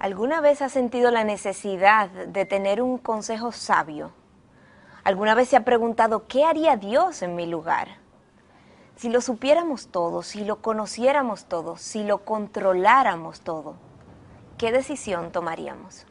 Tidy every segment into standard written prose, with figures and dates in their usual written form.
¿Alguna vez has sentido la necesidad de tener un consejo sabio? ¿Alguna vez se ha preguntado qué haría Dios en mi lugar? Si lo supiéramos todo, si lo conociéramos todo, si lo controláramos todo, ¿qué decisión tomaríamos?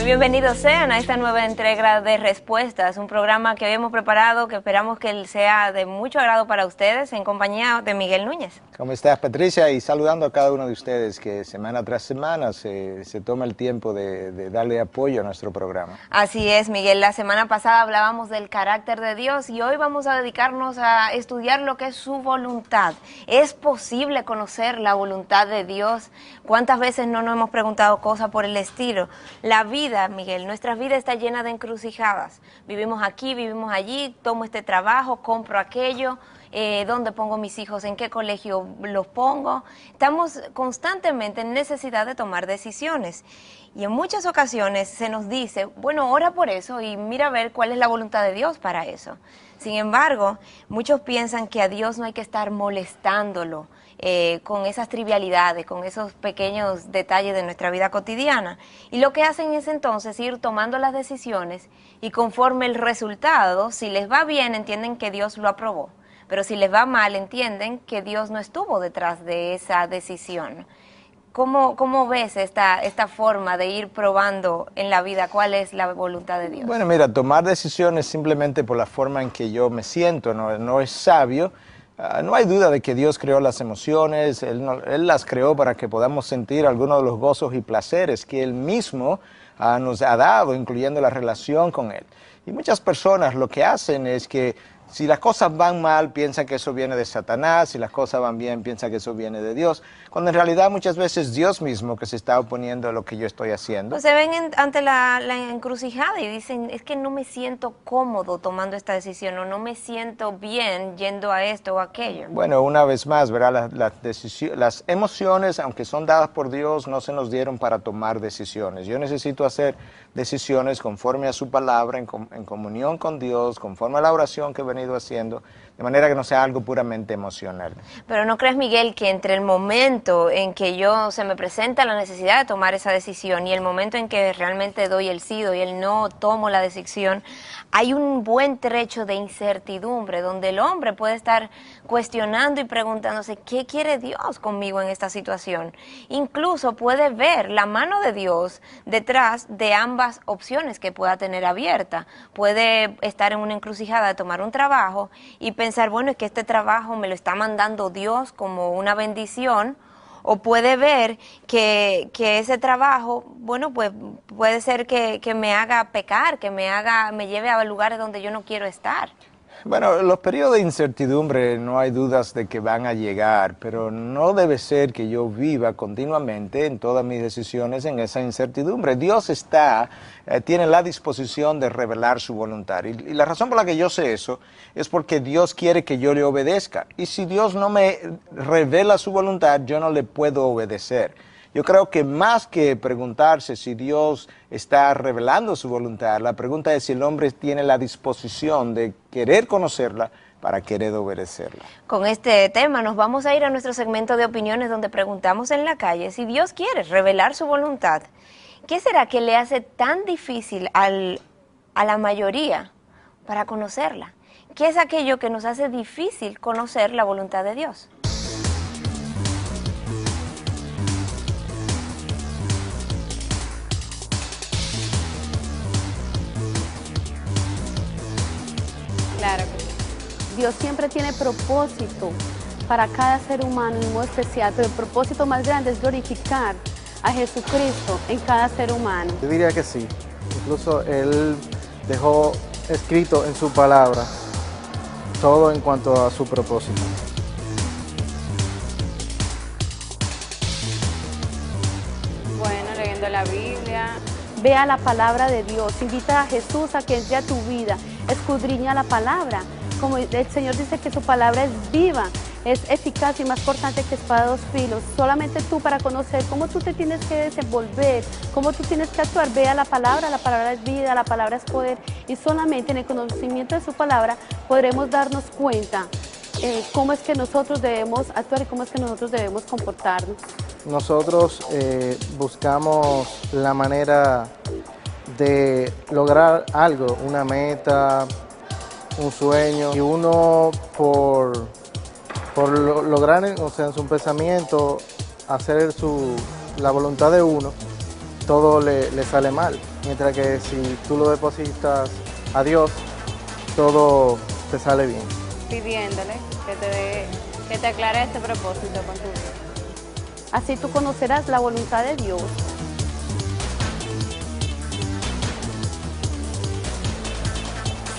Bienvenidos sean a esta nueva entrega de Respuestas, un programa que hoy hemos preparado que esperamos que sea de mucho agrado para ustedes en compañía de Miguel Núñez. ¿Cómo estás, Patricia? Y saludando a cada uno de ustedes que semana tras semana se toma el tiempo de darle apoyo a nuestro programa. Así es, Miguel. La semana pasada hablábamos del carácter de Dios y hoy vamos a dedicarnos a estudiar lo que es su voluntad. ¿Es posible conocer la voluntad de Dios? ¿Cuántas veces no nos hemos preguntado cosas por el estilo? La vida, Miguel, nuestra vida está llena de encrucijadas. Vivimos aquí, vivimos allí, tomo este trabajo, compro aquello, dónde pongo mis hijos, en qué colegio los pongo. Estamos constantemente en necesidad de tomar decisiones. Y en muchas ocasiones se nos dice, bueno, ora por eso y mira a ver cuál es la voluntad de Dios para eso. Sin embargo, muchos piensan que a Dios no hay que estar molestándolo con esas trivialidades, con esos pequeños detalles de nuestra vida cotidiana. Y lo que hacen es entonces ir tomando las decisiones y conforme el resultado, si les va bien, entienden que Dios lo aprobó. Pero si les va mal, entienden que Dios no estuvo detrás de esa decisión. ¿Cómo ves esta forma de ir probando en la vida cuál es la voluntad de Dios? Bueno, mira, tomar decisiones simplemente por la forma en que yo me siento no es sabio. No hay duda de que Dios creó las emociones, Él las creó para que podamos sentir algunos de los gozos y placeres que Él mismo nos ha dado, incluyendo la relación con Él. Y muchas personas lo que hacen es que si las cosas van mal, piensan que eso viene de Satanás, si las cosas van bien, piensan que eso viene de Dios, cuando en realidad muchas veces Dios mismo que se está oponiendo a lo que yo estoy haciendo. Pues se ven ante la encrucijada y dicen, es que no me siento cómodo tomando esta decisión o no me siento bien yendo a esto o aquello. Bueno, una vez más, ¿verdad? Las emociones, aunque son dadas por Dios, no se nos dieron para tomar decisiones. Yo necesito hacer decisiones conforme a su palabra, en comunión con Dios, conforme a la oración que he venido haciendo, de manera que no sea algo puramente emocional. Pero ¿no crees, Miguel, que entre el momento en que se me presenta la necesidad de tomar esa decisión y el momento en que realmente doy el sí, doy el no, tomo la decisión, hay un buen trecho de incertidumbre donde el hombre puede estar cuestionando y preguntándose qué quiere Dios conmigo en esta situación? Incluso puede ver la mano de Dios detrás de ambas opciones que pueda tener abierta. Puede estar en una encrucijada de tomar un trabajo y pensar, bueno, es que este trabajo me lo está mandando Dios como una bendición, o puede ver que ese trabajo, bueno, pues puede ser que me haga pecar, que me lleve a lugares donde yo no quiero estar. Bueno, los periodos de incertidumbre no hay dudas de que van a llegar, pero no debe ser que yo viva continuamente en todas mis decisiones en esa incertidumbre. Dios tiene la disposición de revelar su voluntad. Y la razón por la que yo sé eso es porque Dios quiere que yo le obedezca. Y si Dios no me revela su voluntad, yo no le puedo obedecer. Yo creo que más que preguntarse si Dios está revelando su voluntad, la pregunta es si el hombre tiene la disposición de querer conocerla para querer obedecerla. Con este tema nos vamos a ir a nuestro segmento de opiniones donde preguntamos en la calle si Dios quiere revelar su voluntad. ¿Qué será que le hace tan difícil a la mayoría para conocerla? ¿Qué es aquello que nos hace difícil conocer la voluntad de Dios? Claro que sí. Dios siempre tiene propósito para cada ser humano en modo especial, pero el propósito más grande es glorificar a Jesucristo en cada ser humano. Yo diría que sí. Incluso Él dejó escrito en su palabra todo en cuanto a su propósito. Bueno, leyendo la Biblia, Vea la palabra de Dios, invita a Jesús a que entre a tu vida, escudriña la palabra. Como el Señor dice que su palabra es viva, es eficaz y más cortante que espada de dos filos. Solamente tú, para conocer cómo tú te tienes que desenvolver, cómo tú tienes que actuar, vea la palabra es vida, la palabra es poder, y solamente en el conocimiento de su palabra podremos darnos cuenta cómo es que nosotros debemos actuar y cómo es que nosotros debemos comportarnos. Nosotros buscamos la manera de lograr algo, una meta, un sueño, y uno por lograr, o sea, en su pensamiento, hacer la voluntad de uno, todo le sale mal. Mientras que si tú lo depositas a Dios, todo te sale bien. Pidiéndole que te aclare este propósito con tu vida. Así tú conocerás la voluntad de Dios.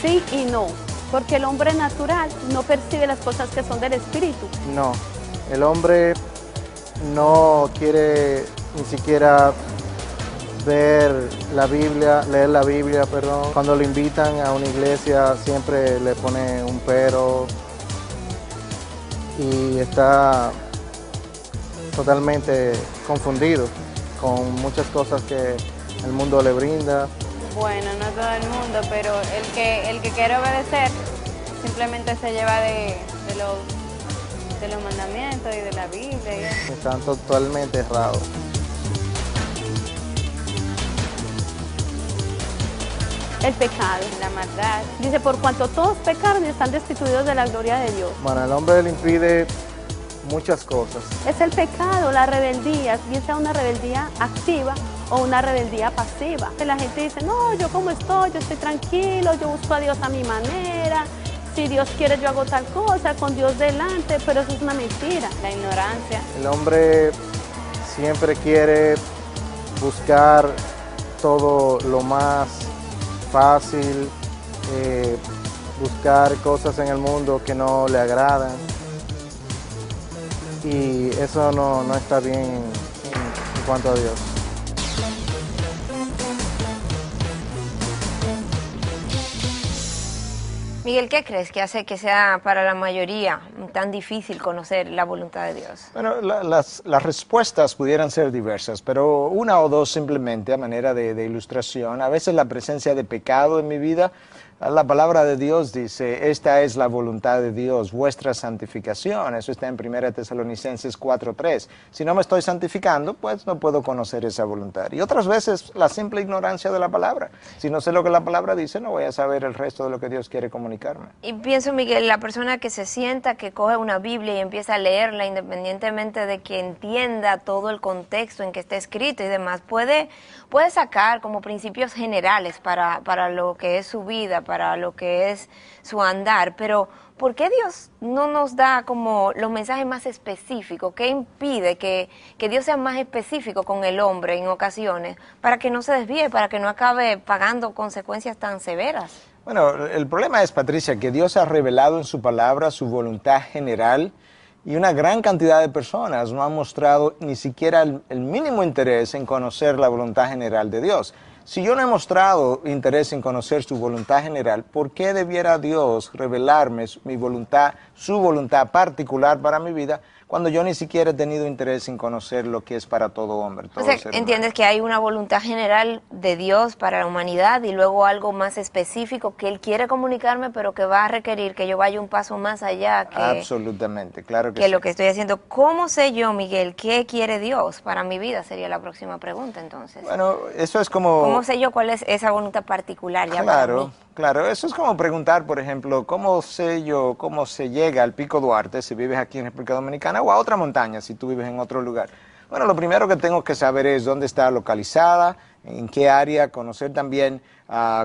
Sí y no, porque el hombre natural no percibe las cosas que son del Espíritu. No, el hombre no quiere ni siquiera leer la Biblia, perdón. Cuando lo invitan a una iglesia siempre le pone un pero y está totalmente confundido con muchas cosas que el mundo le brinda. Bueno, no todo el mundo, pero el que quiere obedecer simplemente se lleva de los mandamientos y de la Biblia. Y eso. Están totalmente errados. El pecado. La maldad. Dice, por cuanto todos pecaron y están destituidos de la gloria de Dios. Bueno, al hombre le impide muchas cosas. Es el pecado, la rebeldía, bien sea una rebeldía activa o una rebeldía pasiva. La gente dice, no, yo como estoy, yo estoy tranquilo, yo busco a Dios a mi manera, si Dios quiere yo hago tal cosa, con Dios delante, pero eso es una mentira. La ignorancia. El hombre siempre quiere buscar todo lo más fácil, buscar cosas en el mundo que no le agradan, y eso no está bien en cuanto a Dios. Miguel, ¿qué crees que hace que sea para la mayoría tan difícil conocer la voluntad de Dios? Bueno, las respuestas pudieran ser diversas, pero una o dos simplemente a manera de ilustración. A veces la presencia de pecado en mi vida, la palabra de Dios dice, esta es la voluntad de Dios, vuestra santificación. Eso está en 1 Tesalonicenses 4:3. Si no me estoy santificando, pues no puedo conocer esa voluntad. Y otras veces la simple ignorancia de la palabra. Si no sé lo que la palabra dice, no voy a saber el resto de lo que Dios quiere comunicarme. Y pienso, Miguel, la persona que se sienta, que coge una Biblia y empieza a leerla, independientemente de que entienda todo el contexto en que está escrito y demás, puede sacar como principios generales para lo que es su vida, para lo que es su andar, pero ¿por qué Dios no nos da como los mensajes más específicos? ¿Qué impide que Dios sea más específico con el hombre en ocasiones para que no se desvíe, para que no acabe pagando consecuencias tan severas? Bueno, el problema es, Patricia, que Dios ha revelado en su palabra su voluntad general y una gran cantidad de personas no han mostrado ni siquiera el mínimo interés en conocer la voluntad general de Dios. Si yo no he mostrado interés en conocer su voluntad general, ¿por qué debiera Dios revelarme mi voluntad, su voluntad particular para mi vida, cuando yo ni siquiera he tenido interés en conocer lo que es para todo hombre? Todo o sea, ser entiendes humano. que hay una voluntad general de Dios para la humanidad y luego algo más específico que Él quiere comunicarme, pero que va a requerir que yo vaya un paso más allá que, Absolutamente, claro que que sí. lo que estoy haciendo. ¿Cómo sé yo, Miguel, qué quiere Dios para mi vida? Sería la próxima pregunta, entonces. Bueno, eso es como... ¿Cómo sé yo cuál es esa voluntad particular ya para mí? Claro, eso es como preguntar, por ejemplo, ¿cómo sé yo cómo se llega al Pico Duarte si vives aquí en República Dominicana o a otra montaña si tú vives en otro lugar? Bueno, lo primero que tengo que saber es dónde está localizada, en qué área, conocer también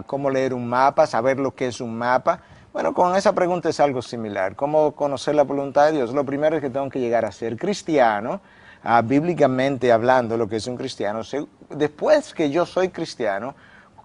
cómo leer un mapa, saber lo que es un mapa. Bueno, con esa pregunta es algo similar. ¿Cómo conocer la voluntad de Dios? Lo primero es que tengo que llegar a ser cristiano, bíblicamente hablando, lo que es un cristiano. Después que yo soy cristiano,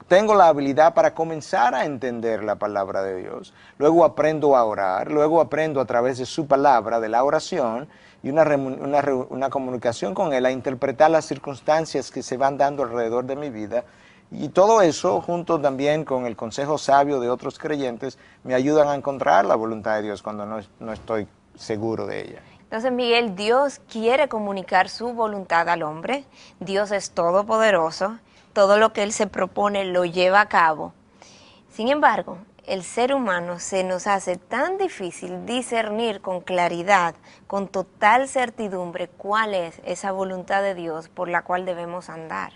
tengo la habilidad para comenzar a entender la palabra de Dios. Luego aprendo a orar, luego aprendo a través de su palabra, de la oración, y una comunicación con Él, a interpretar las circunstancias que se van dando alrededor de mi vida. Y todo eso, junto también con el consejo sabio de otros creyentes, me ayudan a encontrar la voluntad de Dios cuando no estoy seguro de ella. Entonces, Miguel, Dios quiere comunicar su voluntad al hombre. Dios es todopoderoso. Todo lo que Él se propone lo lleva a cabo. Sin embargo, el ser humano se nos hace tan difícil discernir con claridad, con total certidumbre, cuál es esa voluntad de Dios por la cual debemos andar.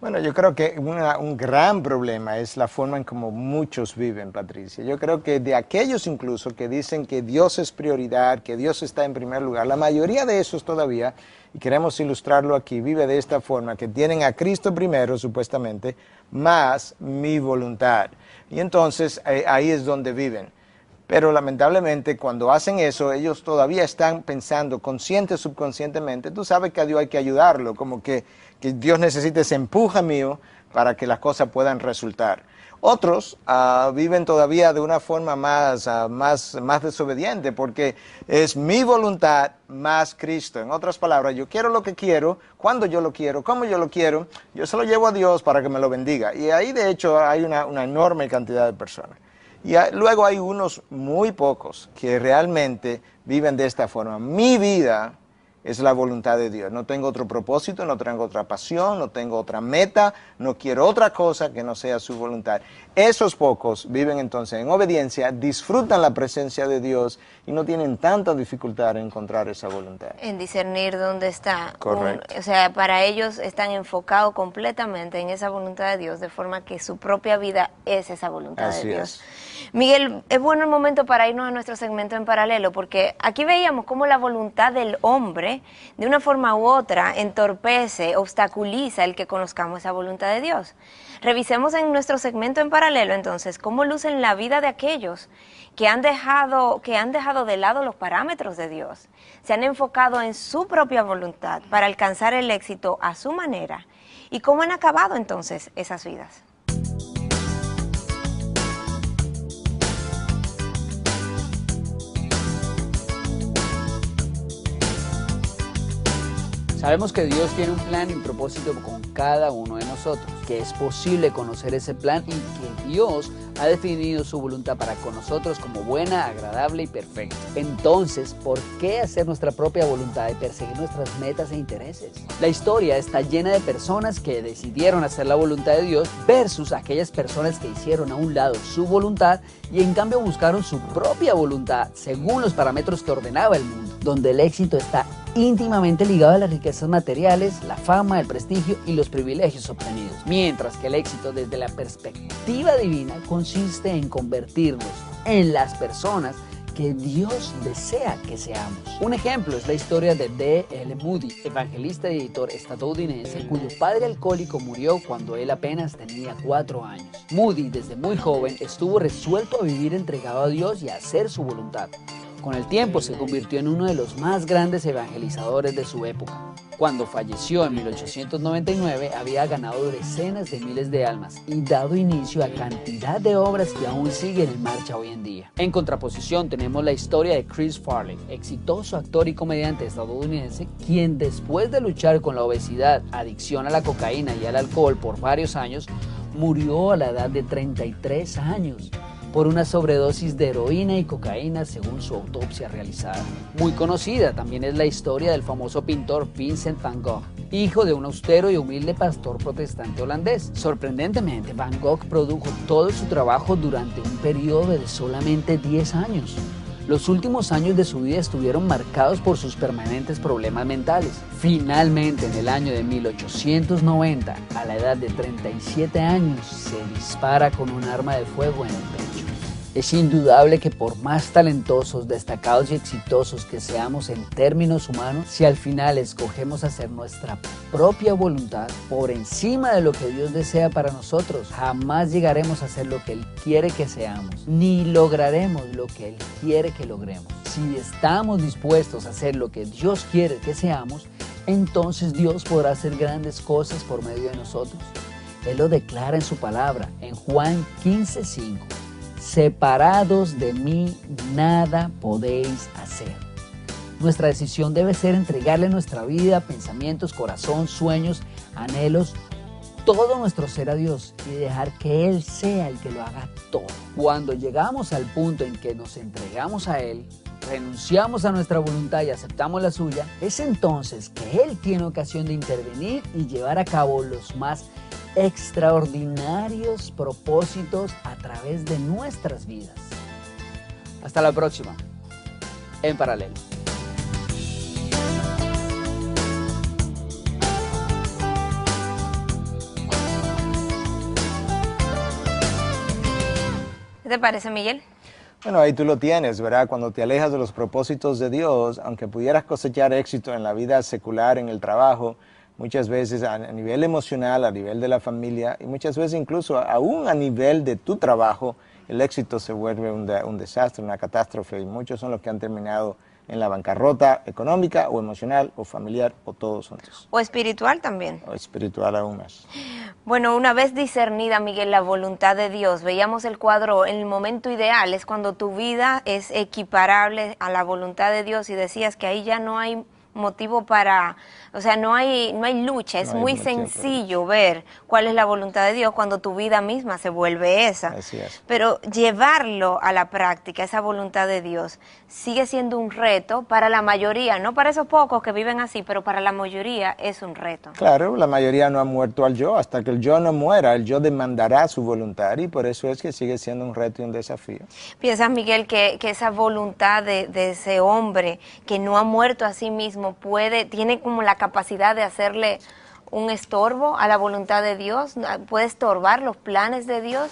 Bueno, yo creo que un gran problema es la forma en cómo muchos viven, Patricia. Yo creo que de aquellos incluso que dicen que Dios es prioridad, que Dios está en primer lugar, la mayoría de esos todavía, y queremos ilustrarlo aquí, vive de esta forma, que tienen a Cristo primero, supuestamente, más mi voluntad. Y entonces ahí es donde viven. Pero lamentablemente cuando hacen eso, ellos todavía están pensando consciente o subconscientemente, tú sabes que a Dios hay que ayudarlo, como que Dios necesita ese empuje mío para que las cosas puedan resultar. Otros viven todavía de una forma más desobediente, porque es mi voluntad más Cristo. En otras palabras, yo quiero lo que quiero, cuando yo lo quiero, cómo yo lo quiero, yo se lo llevo a Dios para que me lo bendiga. Y ahí de hecho hay una enorme cantidad de personas. Y luego hay unos muy pocos que realmente viven de esta forma. Mi vida es la voluntad de Dios. No tengo otro propósito, no tengo otra pasión, no tengo otra meta, no quiero otra cosa que no sea su voluntad. Esos pocos viven entonces en obediencia, disfrutan la presencia de Dios y no tienen tanta dificultad en encontrar esa voluntad. En discernir dónde está. Correcto. O sea, para ellos están enfocados completamente en esa voluntad de Dios, de forma que su propia vida es esa voluntad Así de Dios. es. Miguel, es bueno el momento para irnos a nuestro segmento en paralelo, porque aquí veíamos cómo la voluntad del hombre, de una forma u otra, entorpece, obstaculiza el que conozcamos esa voluntad de Dios. Revisemos en nuestro segmento en paralelo, entonces, cómo lucen la vida de aquellos que han dejado de lado los parámetros de Dios, se han enfocado en su propia voluntad para alcanzar el éxito a su manera, y cómo han acabado entonces esas vidas. Sabemos que Dios tiene un plan y un propósito con cada uno de nosotros, que es posible conocer ese plan y que Dios ha definido su voluntad para con nosotros como buena, agradable y perfecta. Entonces, ¿por qué hacer nuestra propia voluntad y perseguir nuestras metas e intereses? La historia está llena de personas que decidieron hacer la voluntad de Dios versus aquellas personas que hicieron a un lado su voluntad y en cambio buscaron su propia voluntad según los parámetros que ordenaba el mundo, donde el éxito está íntimamente ligado a las riquezas materiales, la fama, el prestigio y los privilegios obtenidos, mientras que el éxito desde la perspectiva divina consiste en convertirnos en las personas que Dios desea que seamos. Un ejemplo es la historia de D.L. Moody, evangelista y editor estadounidense cuyo padre alcohólico murió cuando él apenas tenía 4 años. Moody desde muy joven estuvo resuelto a vivir entregado a Dios y a hacer su voluntad. Con el tiempo se convirtió en uno de los más grandes evangelizadores de su época. Cuando falleció en 1899 había ganado decenas de miles de almas y dado inicio a cantidad de obras que aún siguen en marcha hoy en día. En contraposición tenemos la historia de Chris Farley, exitoso actor y comediante estadounidense, quien después de luchar con la obesidad, adicción a la cocaína y al alcohol por varios años, murió a la edad de 33 años. Por una sobredosis de heroína y cocaína según su autopsia realizada. Muy conocida también es la historia del famoso pintor Vincent van Gogh, hijo de un austero y humilde pastor protestante holandés. Sorprendentemente, Van Gogh produjo todo su trabajo durante un periodo de solamente 10 años. Los últimos años de su vida estuvieron marcados por sus permanentes problemas mentales. Finalmente, en el año de 1890, a la edad de 37 años, se dispara con un arma de fuego en el pecho. Es indudable que por más talentosos, destacados y exitosos que seamos en términos humanos, si al final escogemos hacer nuestra propia voluntad por encima de lo que Dios desea para nosotros, jamás llegaremos a ser lo que Él quiere que seamos, ni lograremos lo que Él quiere que logremos. Si estamos dispuestos a hacer lo que Dios quiere que seamos, entonces Dios podrá hacer grandes cosas por medio de nosotros. Él lo declara en su palabra, en Juan 15:5. Separados de mí, nada podéis hacer. Nuestra decisión debe ser entregarle nuestra vida, pensamientos, corazón, sueños, anhelos, todo nuestro ser a Dios y dejar que Él sea el que lo haga todo. Cuando llegamos al punto en que nos entregamos a Él, renunciamos a nuestra voluntad y aceptamos la suya, es entonces que Él tiene ocasión de intervenir y llevar a cabo los más extraordinarios propósitos a través de nuestras vidas. Hasta la próxima, En Paralelo. ¿Qué te parece, Miguel? Bueno, ahí tú lo tienes, ¿verdad? Cuando te alejas de los propósitos de Dios, aunque pudieras cosechar éxito en la vida secular, en el trabajo, muchas veces a nivel emocional, a nivel de la familia y muchas veces incluso aún a nivel de tu trabajo, el éxito se vuelve un desastre, una catástrofe, y muchos son los que han terminado en la bancarrota económica o emocional o familiar o todos juntos. O espiritual también. O espiritual aún más. Bueno, una vez discernida, Miguel, la voluntad de Dios, veíamos el cuadro, en el momento ideal es cuando tu vida es equiparable a la voluntad de Dios, y decías que ahí ya no hay motivo para, o sea, no hay lucha, es muy sencillo ver cuál es la voluntad de Dios cuando tu vida misma se vuelve esa. Así es. Pero llevarlo a la práctica, esa voluntad de Dios, sigue siendo un reto para la mayoría, no para esos pocos que viven así, pero para la mayoría es un reto. Claro, la mayoría no ha muerto al yo. Hasta que el yo no muera, el yo demandará su voluntad, y por eso es que sigue siendo un reto y un desafío. ¿Piensas, Miguel, que esa voluntad de ese hombre que no ha muerto a sí mismo tiene como la capacidad de hacerle un estorbo a la voluntad de Dios? ¿Puede estorbar los planes de Dios?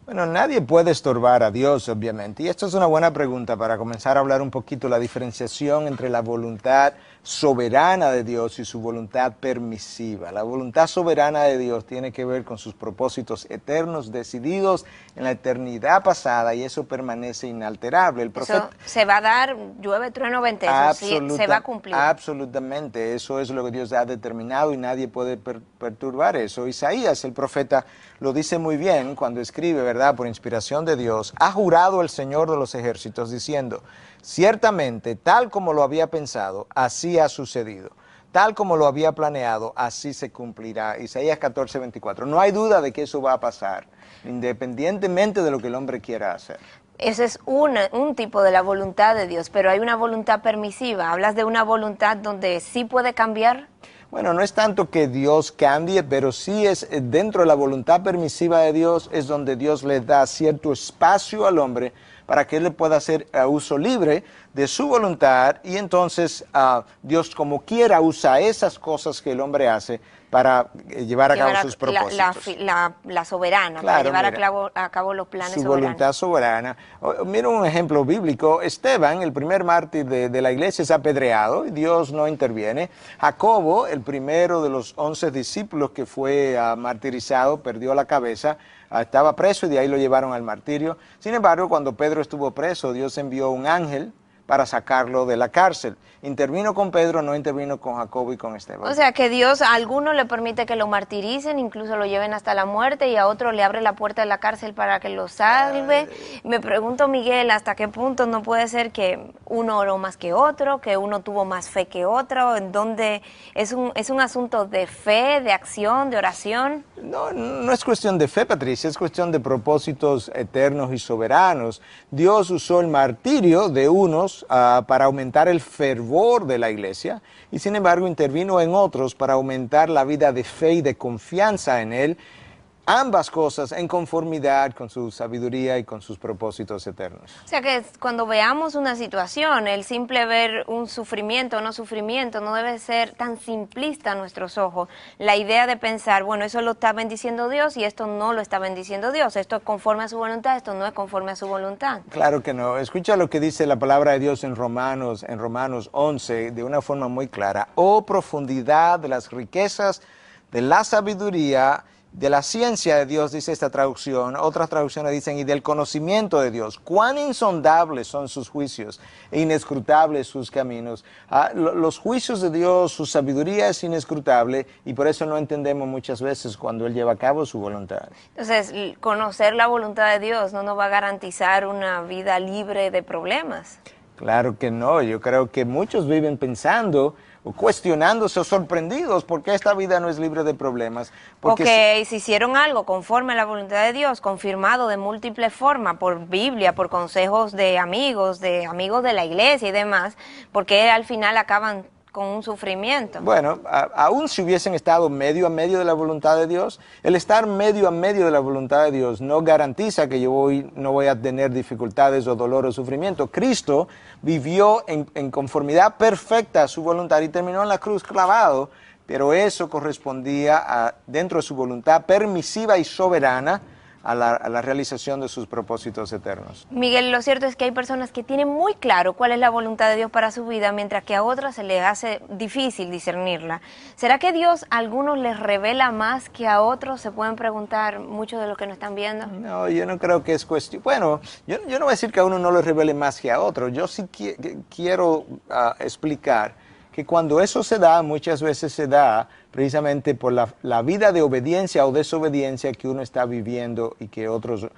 Bueno, nadie puede estorbar a Dios, obviamente. Y esto es una buena pregunta para comenzar a hablar un poquito la diferenciación entre la voluntad soberana de Dios y su voluntad permisiva. La voluntad soberana de Dios tiene que ver con sus propósitos eternos, decididos en la eternidad pasada, y eso permanece inalterable. El profeta, eso se va a dar, llueve, trueno, ventezo, se va a cumplir. Absolutamente, eso es lo que Dios ha determinado y nadie puede perturbar eso. Isaías, el profeta, lo dice muy bien cuando escribe, ¿verdad?, por inspiración de Dios: ha jurado el Señor de los ejércitos diciendo, ciertamente, tal como lo había pensado, así ha sucedido. Tal como lo había planeado, así se cumplirá. Isaías 14:24. No hay duda de que eso va a pasar, independientemente de lo que el hombre quiera hacer. Ese es un tipo de la voluntad de Dios, pero hay una voluntad permisiva. ¿Hablas de una voluntad donde sí puede cambiar? Bueno, no es tanto que Dios cambie, pero sí es dentro de la voluntad permisiva de Dios, es donde Dios le da cierto espacio al hombre para que él le pueda hacer uso libre de su voluntad, y entonces Dios, como quiera, usa esas cosas que el hombre hace para llevar a cabo sus propósitos. La soberana, claro, para llevar a cabo los planes su soberanos. Voluntad soberana. Mira un ejemplo bíblico. Esteban, el primer mártir de la iglesia, es apedreado y Dios no interviene. Jacobo, el primero de los 11 discípulos que fue martirizado, perdió la cabeza. Estaba preso y de ahí lo llevaron al martirio. Sin embargo, cuando Pedro estuvo preso, Dios envió un ángel para sacarlo de la cárcel. Intervino con Pedro, no intervino con Jacobo y con Esteban. O sea que Dios a algunos le permite que lo martiricen, incluso lo lleven hasta la muerte, y a otro le abre la puerta de la cárcel para que lo salve. Me pregunto, Miguel, ¿hasta qué punto no puede ser que uno oró más que otro, que uno tuvo más fe que otro? ¿En donde es un asunto de fe, de acción, de oración? No, no es cuestión de fe, Patricia, es cuestión de propósitos eternos y soberanos. Dios usó el martirio de unos para aumentar el fervor de la iglesia, y sin embargo intervino en otros para aumentar la vida de fe y de confianza en Él, ambas cosas en conformidad con su sabiduría y con sus propósitos eternos. O sea que cuando veamos una situación, el simple ver un sufrimiento o no sufrimiento no debe ser tan simplista a nuestros ojos. La idea de pensar, bueno, eso lo está bendiciendo Dios y esto no lo está bendiciendo Dios, esto es conforme a su voluntad, esto no es conforme a su voluntad. Claro que no. Escucha lo que dice la palabra de Dios en Romanos 11, de una forma muy clara. Oh, profundidad de las riquezas, de la sabiduría, de la ciencia de Dios, dice esta traducción. Otras traducciones dicen, y del conocimiento de Dios. Cuán insondables son sus juicios e inescrutables sus caminos. Los juicios de Dios, su sabiduría es inescrutable, y por eso no entendemos muchas veces cuando Él lleva a cabo su voluntad. Entonces, conocer la voluntad de Dios no nos va a garantizar una vida libre de problemas. Claro que no. Yo creo que muchos viven pensando o cuestionándose o sorprendidos porque esta vida no es libre de problemas. Porque si hicieron algo conforme a la voluntad de Dios, confirmado de múltiples formas, por Biblia, por consejos de amigos de la iglesia y demás, porque al final acaban con un sufrimiento. Bueno, aún si hubiesen estado medio a medio de la voluntad de Dios, el estar medio a medio de la voluntad de Dios no garantiza que no voy a tener dificultades o dolor o sufrimiento. Cristo vivió en conformidad perfecta a su voluntad y terminó en la cruz clavado, pero eso correspondía dentro de su voluntad permisiva y soberana a la realización de sus propósitos eternos. Miguel, lo cierto es que hay personas que tienen muy claro cuál es la voluntad de Dios para su vida, mientras que a otras se les hace difícil discernirla. ¿Será que Dios a algunos les revela más que a otros? Se pueden preguntar muchos de los que nos están viendo. No, yo no creo que es cuestión... Bueno, yo no voy a decir que a uno no le revele más que a otro. Yo sí quiero explicar que cuando eso se da, muchas veces se da precisamente por la vida de obediencia o desobediencia que uno está viviendo y que otros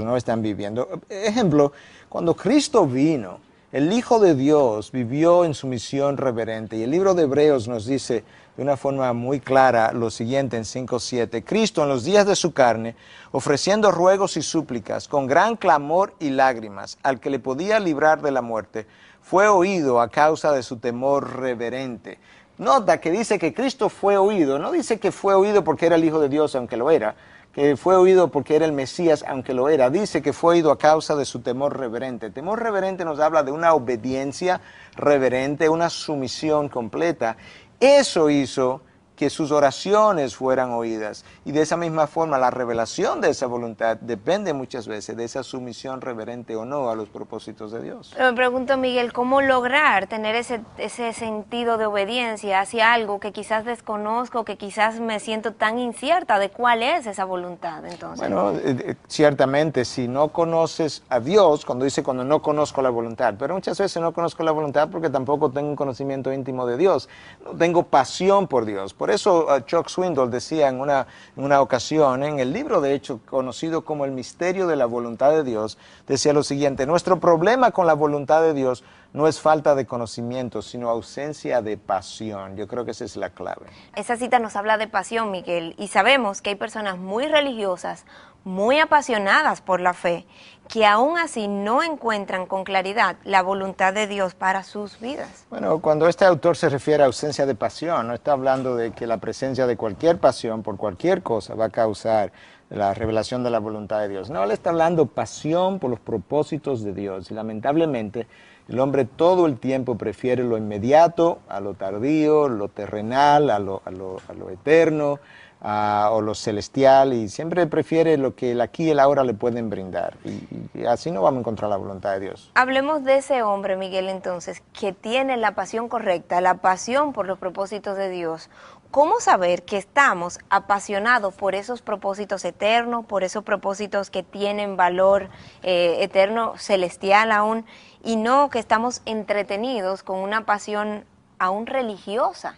no están viviendo. Ejemplo, cuando Cristo vino, el Hijo de Dios vivió en sumisión reverente, y el libro de Hebreos nos dice de una forma muy clara lo siguiente en 5:7. Cristo en los días de su carne, ofreciendo ruegos y súplicas, con gran clamor y lágrimas, al que le podía librar de la muerte, fue oído a causa de su temor reverente. Nota que dice que Cristo fue oído, no dice que fue oído porque era el Hijo de Dios, aunque lo era, que fue oído porque era el Mesías, aunque lo era. Dice que fue oído a causa de su temor reverente. Temor reverente nos habla de una obediencia reverente, una sumisión completa. Eso hizo que sus oraciones fueran oídas. Y de esa misma forma, la revelación de esa voluntad depende muchas veces de esa sumisión reverente o no a los propósitos de Dios. Me pregunto, Miguel, ¿cómo lograr tener ese sentido de obediencia hacia algo que quizás desconozco, que quizás me siento tan incierta de cuál es esa voluntad? Entonces, bueno, ciertamente, si no conoces a Dios, cuando no conozco la voluntad, pero muchas veces no conozco la voluntad porque tampoco tengo un conocimiento íntimo de Dios, no tengo pasión por Dios. Por eso Chuck Swindoll decía en una ocasión, en el libro de hecho conocido como El misterio de la voluntad de Dios, decía lo siguiente: nuestro problema con la voluntad de Dios no es falta de conocimiento, sino ausencia de pasión. Yo creo que esa es la clave. Esa cita nos habla de pasión, Miguel, y sabemos que hay personas muy religiosas, muy apasionadas por la fe, que aún así no encuentran con claridad la voluntad de Dios para sus vidas. Bueno, cuando este autor se refiere a ausencia de pasión, no está hablando de que la presencia de cualquier pasión por cualquier cosa va a causar la revelación de la voluntad de Dios. No, él está hablando pasión por los propósitos de Dios. Y lamentablemente, el hombre todo el tiempo prefiere lo inmediato a lo tardío, lo terrenal a lo eterno, o lo celestial, y siempre prefiere lo que el aquí y el ahora le pueden brindar, y así no vamos a encontrar la voluntad de Dios. Hablemos de ese hombre, Miguel, entonces, que tiene la pasión correcta, la pasión por los propósitos de Dios. ¿Cómo saber que estamos apasionados por esos propósitos eternos, por esos propósitos que tienen valor eterno, celestial aún, y no que estamos entretenidos con una pasión aún religiosa?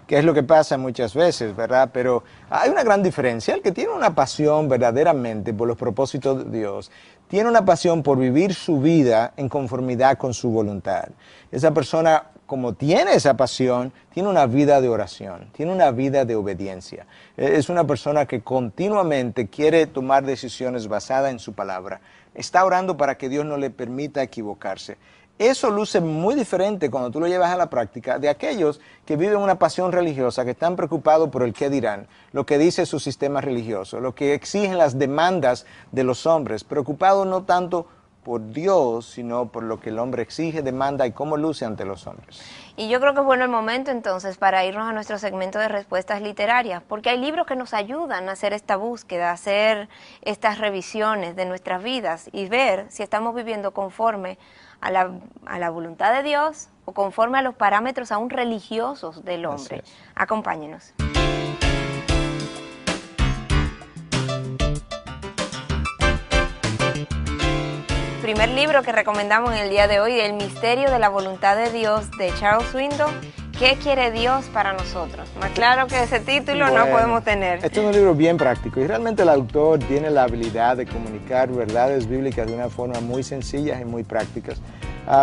Que es lo que pasa muchas veces, ¿verdad? Pero hay una gran diferencia. El que tiene una pasión verdaderamente por los propósitos de Dios, tiene una pasión por vivir su vida en conformidad con su voluntad. Esa persona, como tiene esa pasión, tiene una vida de oración, tiene una vida de obediencia. Es una persona que continuamente quiere tomar decisiones basadas en su palabra. Está orando para que Dios no le permita equivocarse. Eso luce muy diferente cuando tú lo llevas a la práctica de aquellos que viven una pasión religiosa, que están preocupados por el qué dirán, lo que dice su sistema religioso, lo que exigen las demandas de los hombres, preocupados no tanto por Dios, sino por lo que el hombre exige, demanda y cómo luce ante los hombres. Y yo creo que es bueno el momento entonces para irnos a nuestro segmento de respuestas literarias, porque hay libros que nos ayudan a hacer esta búsqueda, a hacer estas revisiones de nuestras vidas y ver si estamos viviendo conforme a la voluntad de Dios o conforme a los parámetros aún religiosos del hombre. Acompáñenos. Primer libro que recomendamos en el día de hoy, El misterio de la voluntad de Dios, de Charles Swindoll. ¿Qué quiere Dios para nosotros? Más claro que ese título no podemos tener. Este es un libro bien práctico y realmente el autor tiene la habilidad de comunicar verdades bíblicas de una forma muy sencilla y muy prácticas.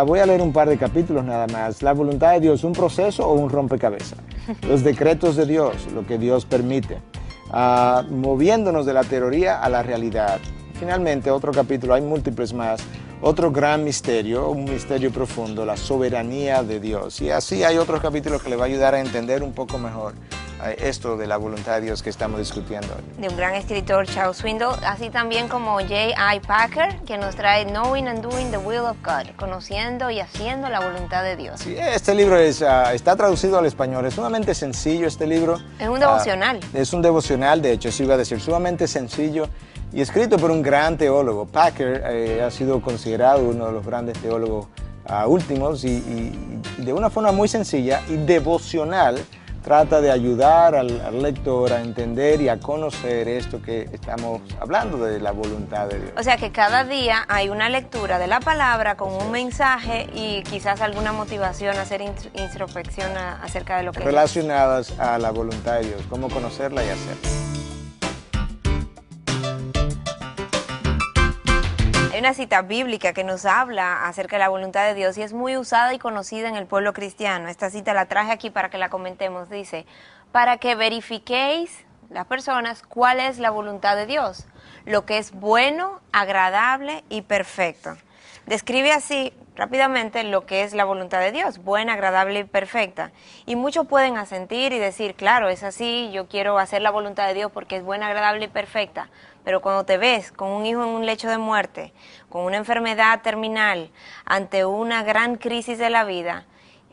Voy a leer un par de capítulos nada más. La voluntad de Dios, ¿un proceso o un rompecabezas? Los decretos de Dios, lo que Dios permite. Moviéndonos de la teoría a la realidad. Finalmente, otro capítulo, hay múltiples más. Otro gran misterio, un misterio profundo, la soberanía de Dios. Y así hay otros capítulos que le va a ayudar a entender un poco mejor esto de la voluntad de Dios que estamos discutiendo hoy. De un gran escritor, Charles Swindoll, así también como J.I. Packer, que nos trae Knowing and Doing the Will of God, conociendo y haciendo la voluntad de Dios. Sí, este libro está traducido al español, es sumamente sencillo este libro. Es un devocional. Es un devocional, de hecho, eso iba a decir, sumamente sencillo y escrito por un gran teólogo. Packer ha sido considerado uno de los grandes teólogos últimos y de una forma muy sencilla y devocional trata de ayudar al lector a entender y a conocer esto que estamos hablando de la voluntad de Dios. O sea que cada día hay una lectura de la palabra con un mensaje y quizás alguna motivación a hacer introspección acerca de lo que relacionadas a la voluntad de Dios, cómo conocerla y hacerla. Hay una cita bíblica que nos habla acerca de la voluntad de Dios y es muy usada y conocida en el pueblo cristiano. Esta cita la traje aquí para que la comentemos. Dice, para que verifiquéis las personas cuál es la voluntad de Dios, lo que es bueno, agradable y perfecto. Describe así rápidamente lo que es la voluntad de Dios, buena, agradable y perfecta. Y muchos pueden asentir y decir, claro, es así, yo quiero hacer la voluntad de Dios porque es buena, agradable y perfecta. Pero cuando te ves con un hijo en un lecho de muerte, con una enfermedad terminal, ante una gran crisis de la vida,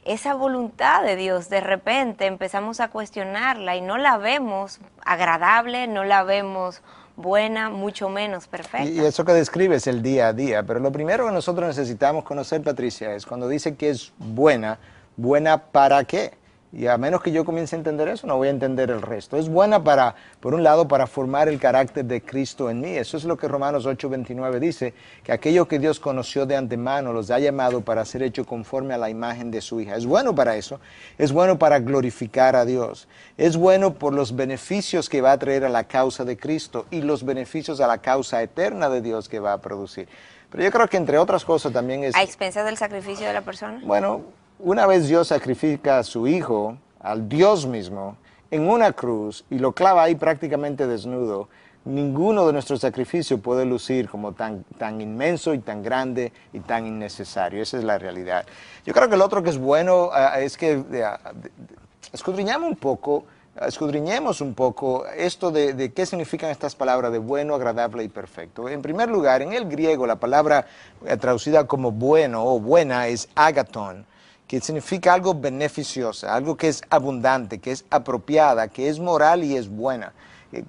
esa voluntad de Dios de repente empezamos a cuestionarla y no la vemos agradable, no la vemos buena, mucho menos perfecta. Y eso que describe es el día a día, pero lo primero que nosotros necesitamos conocer, Patricia, es cuando dice que es buena, ¿buena para qué? Y a menos que yo comience a entender eso, no voy a entender el resto. Es buena para, por un lado, para formar el carácter de Cristo en mí. Eso es lo que Romanos 8:29 dice, que aquello que Dios conoció de antemano los ha llamado para ser hecho conforme a la imagen de su hija. Es bueno para eso, es bueno para glorificar a Dios. Es bueno por los beneficios que va a traer a la causa de Cristo y los beneficios a la causa eterna de Dios que va a producir. Pero yo creo que entre otras cosas también es... ¿A expensas del sacrificio de la persona? Bueno, una vez Dios sacrifica a su Hijo, al Dios mismo, en una cruz y lo clava ahí prácticamente desnudo, ninguno de nuestros sacrificios puede lucir como tan inmenso y tan grande y tan innecesario. Esa es la realidad. Yo creo que lo otro que es bueno es que escudriñemos un poco esto de qué significan estas palabras de bueno, agradable y perfecto. En primer lugar, en el griego la palabra traducida como bueno o buena es agathon, que significa algo beneficiosa, algo que es abundante, que es apropiada, que es moral y es buena.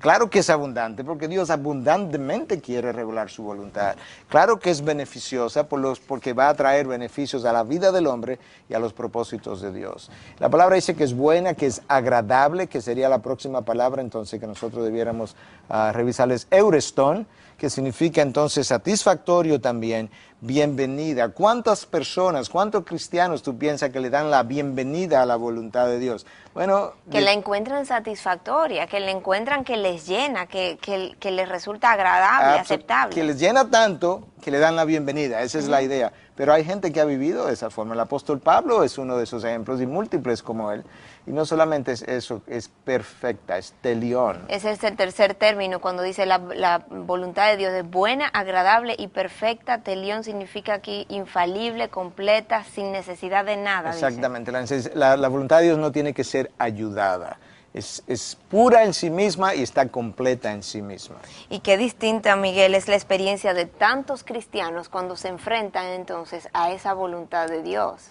Claro que es abundante porque Dios abundantemente quiere regular su voluntad. Claro que es beneficiosa porque va a traer beneficios a la vida del hombre y a los propósitos de Dios. La palabra dice que es buena, que es agradable, que sería la próxima palabra entonces que nosotros debiéramos revisarles, eurestón, que significa entonces satisfactorio también, bienvenida. ¿Cuántas personas, cuántos cristianos tú piensas que le dan la bienvenida a la voluntad de Dios? Bueno, que la encuentran satisfactoria, que la encuentran que les llena, que les resulta agradable, aceptable. Que les llena tanto que le dan la bienvenida, esa es la idea. Pero hay gente que ha vivido de esa forma. El apóstol Pablo es uno de esos ejemplos y múltiples como él. Y no solamente es eso, es perfecta, es telión. Ese es el tercer término cuando dice la voluntad de Dios es buena, agradable y perfecta. Telión significa aquí infalible, completa, sin necesidad de nada. Exactamente, la voluntad de Dios no tiene que ser ayudada. Es pura en sí misma y está completa en sí misma. Y qué distinta, Miguel, es la experiencia de tantos cristianos cuando se enfrentan entonces a esa voluntad de Dios.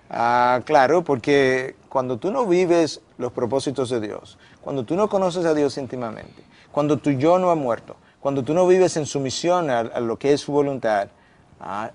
Claro, porque cuando tú no vives los propósitos de Dios, cuando tú no conoces a Dios íntimamente, cuando tu yo no ha muerto, cuando tú no vives en sumisión a lo que es su voluntad,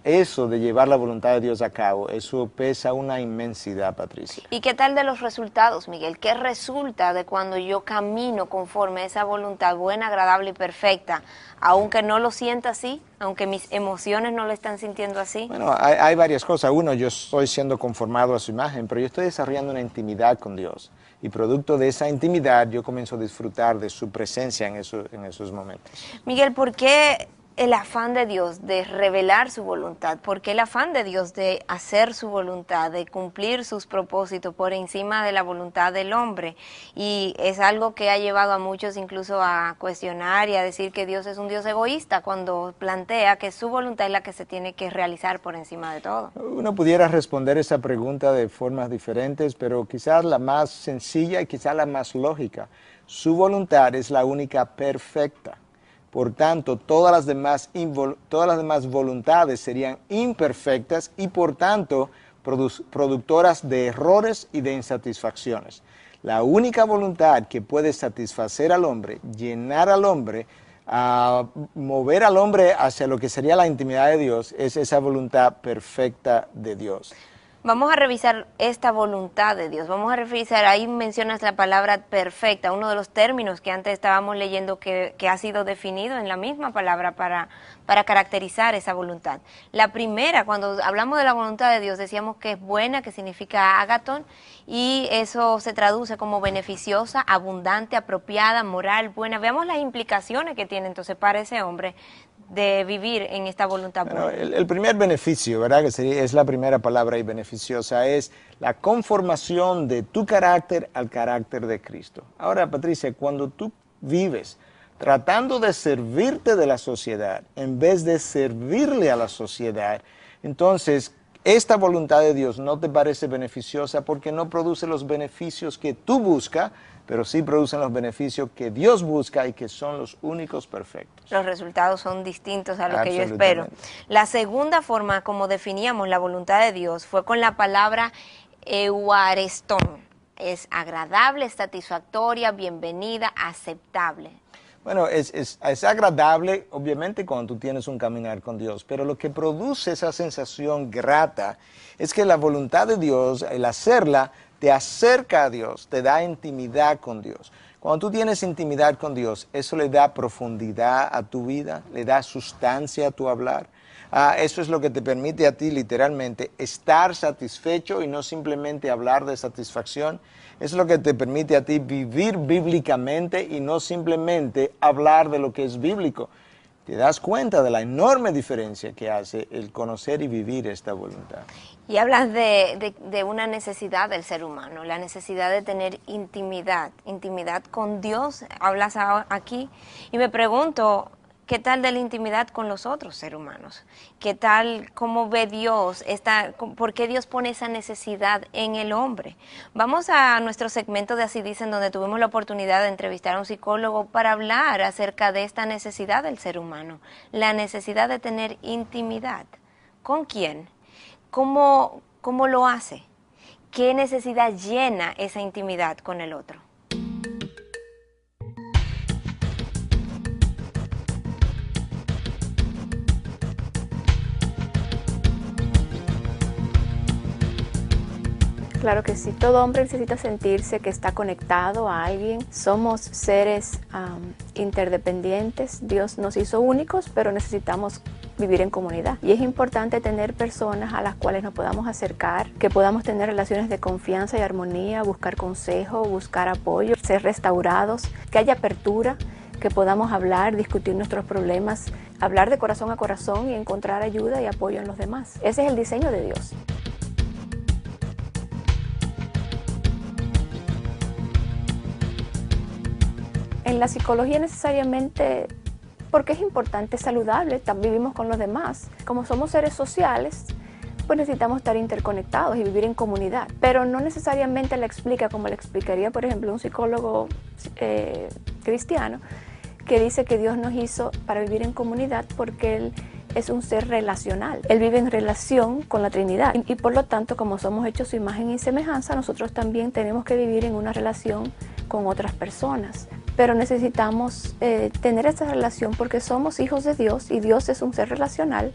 eso de llevar la voluntad de Dios a cabo, eso pesa una inmensidad, Patricia. ¿Y qué tal de los resultados, Miguel? ¿Qué resulta de cuando yo camino conforme a esa voluntad buena, agradable y perfecta, aunque no lo sienta así, aunque mis emociones no lo están sintiendo así? Bueno, hay varias cosas. Uno, yo estoy siendo conformado a su imagen, pero yo estoy desarrollando una intimidad con Dios. Y producto de esa intimidad, yo comienzo a disfrutar de su presencia en esos momentos. Miguel, ¿por qué el afán de Dios de revelar su voluntad? ¿Por qué el afán de Dios de hacer su voluntad, de cumplir sus propósitos por encima de la voluntad del hombre? Y es algo que ha llevado a muchos incluso a cuestionar y a decir que Dios es un Dios egoísta cuando plantea que su voluntad es la que se tiene que realizar por encima de todo. Uno pudiera responder esa pregunta de formas diferentes, pero quizás la más sencilla y quizás la más lógica. Su voluntad es la única perfecta. Por tanto, todas las demás voluntades serían imperfectas y por tanto productoras de errores y de insatisfacciones. La única voluntad que puede satisfacer al hombre, llenar al hombre, mover al hombre hacia lo que sería la intimidad de Dios, es esa voluntad perfecta de Dios. Vamos a revisar esta voluntad de Dios, vamos a revisar, ahí mencionas la palabra perfecta, uno de los términos que antes estábamos leyendo que ha sido definido en la misma palabra para caracterizar esa voluntad. La primera, cuando hablamos de la voluntad de Dios, decíamos que es buena, que significa agaton, y eso se traduce como beneficiosa, abundante, apropiada, moral, buena. Veamos las implicaciones que tiene entonces para ese hombre de vivir en esta voluntad buena. Bueno, el primer beneficio, ¿verdad? Que es la primera palabra y beneficiosa, es la conformación de tu carácter al carácter de Cristo. Ahora, Patricia, cuando tú vives tratando de servirte de la sociedad en vez de servirle a la sociedad, entonces esta voluntad de Dios no te parece beneficiosa porque no produce los beneficios que tú buscas, pero sí producen los beneficios que Dios busca y que son los únicos perfectos. Los resultados son distintos a lo que yo espero. La segunda forma como definíamos la voluntad de Dios fue con la palabra euarestón. Es agradable, satisfactoria, bienvenida, aceptable. Bueno, es agradable, obviamente, cuando tú tienes un caminar con Dios, pero lo que produce esa sensación grata es que la voluntad de Dios, el hacerla, te acerca a Dios, te da intimidad con Dios. Cuando tú tienes intimidad con Dios, eso le da profundidad a tu vida, le da sustancia a tu hablar. Eso es lo que te permite a ti literalmente estar satisfecho y no simplemente hablar de satisfacción. Es lo que te permite a ti vivir bíblicamente y no simplemente hablar de lo que es bíblico. Te das cuenta de la enorme diferencia que hace el conocer y vivir esta voluntad. Y hablas de una necesidad del ser humano, la necesidad de tener intimidad con Dios, hablas aquí, y me pregunto, ¿qué tal de la intimidad con los otros seres humanos? ¿Qué tal, cómo ve Dios, por qué Dios pone esa necesidad en el hombre? Vamos a nuestro segmento de Así Dicen, donde tuvimos la oportunidad de entrevistar a un psicólogo para hablar acerca de esta necesidad del ser humano, la necesidad de tener intimidad. ¿Con quién? ¿Cómo lo hace? ¿Qué necesidad llena esa intimidad con el otro? Claro que sí, todo hombre necesita sentirse que está conectado a alguien. Somos seres interdependientes, Dios nos hizo únicos, pero necesitamos vivir en comunidad. Y es importante tener personas a las cuales nos podamos acercar, que podamos tener relaciones de confianza y armonía, buscar consejo, buscar apoyo, ser restaurados, que haya apertura, que podamos hablar, discutir nuestros problemas, hablar de corazón a corazón y encontrar ayuda y apoyo en los demás. Ese es el diseño de Dios. En la psicología necesariamente, porque es importante, es saludable, también vivimos con los demás. Como somos seres sociales, pues necesitamos estar interconectados y vivir en comunidad. Pero no necesariamente la explica como la explicaría, por ejemplo, un psicólogo cristiano, que dice que Dios nos hizo para vivir en comunidad porque Él es un ser relacional. Él vive en relación con la Trinidad y por lo tanto, como somos hechos su imagen y semejanza, nosotros también tenemos que vivir en una relación con otras personas. Pero necesitamos tener esta relación porque somos hijos de Dios y Dios es un ser relacional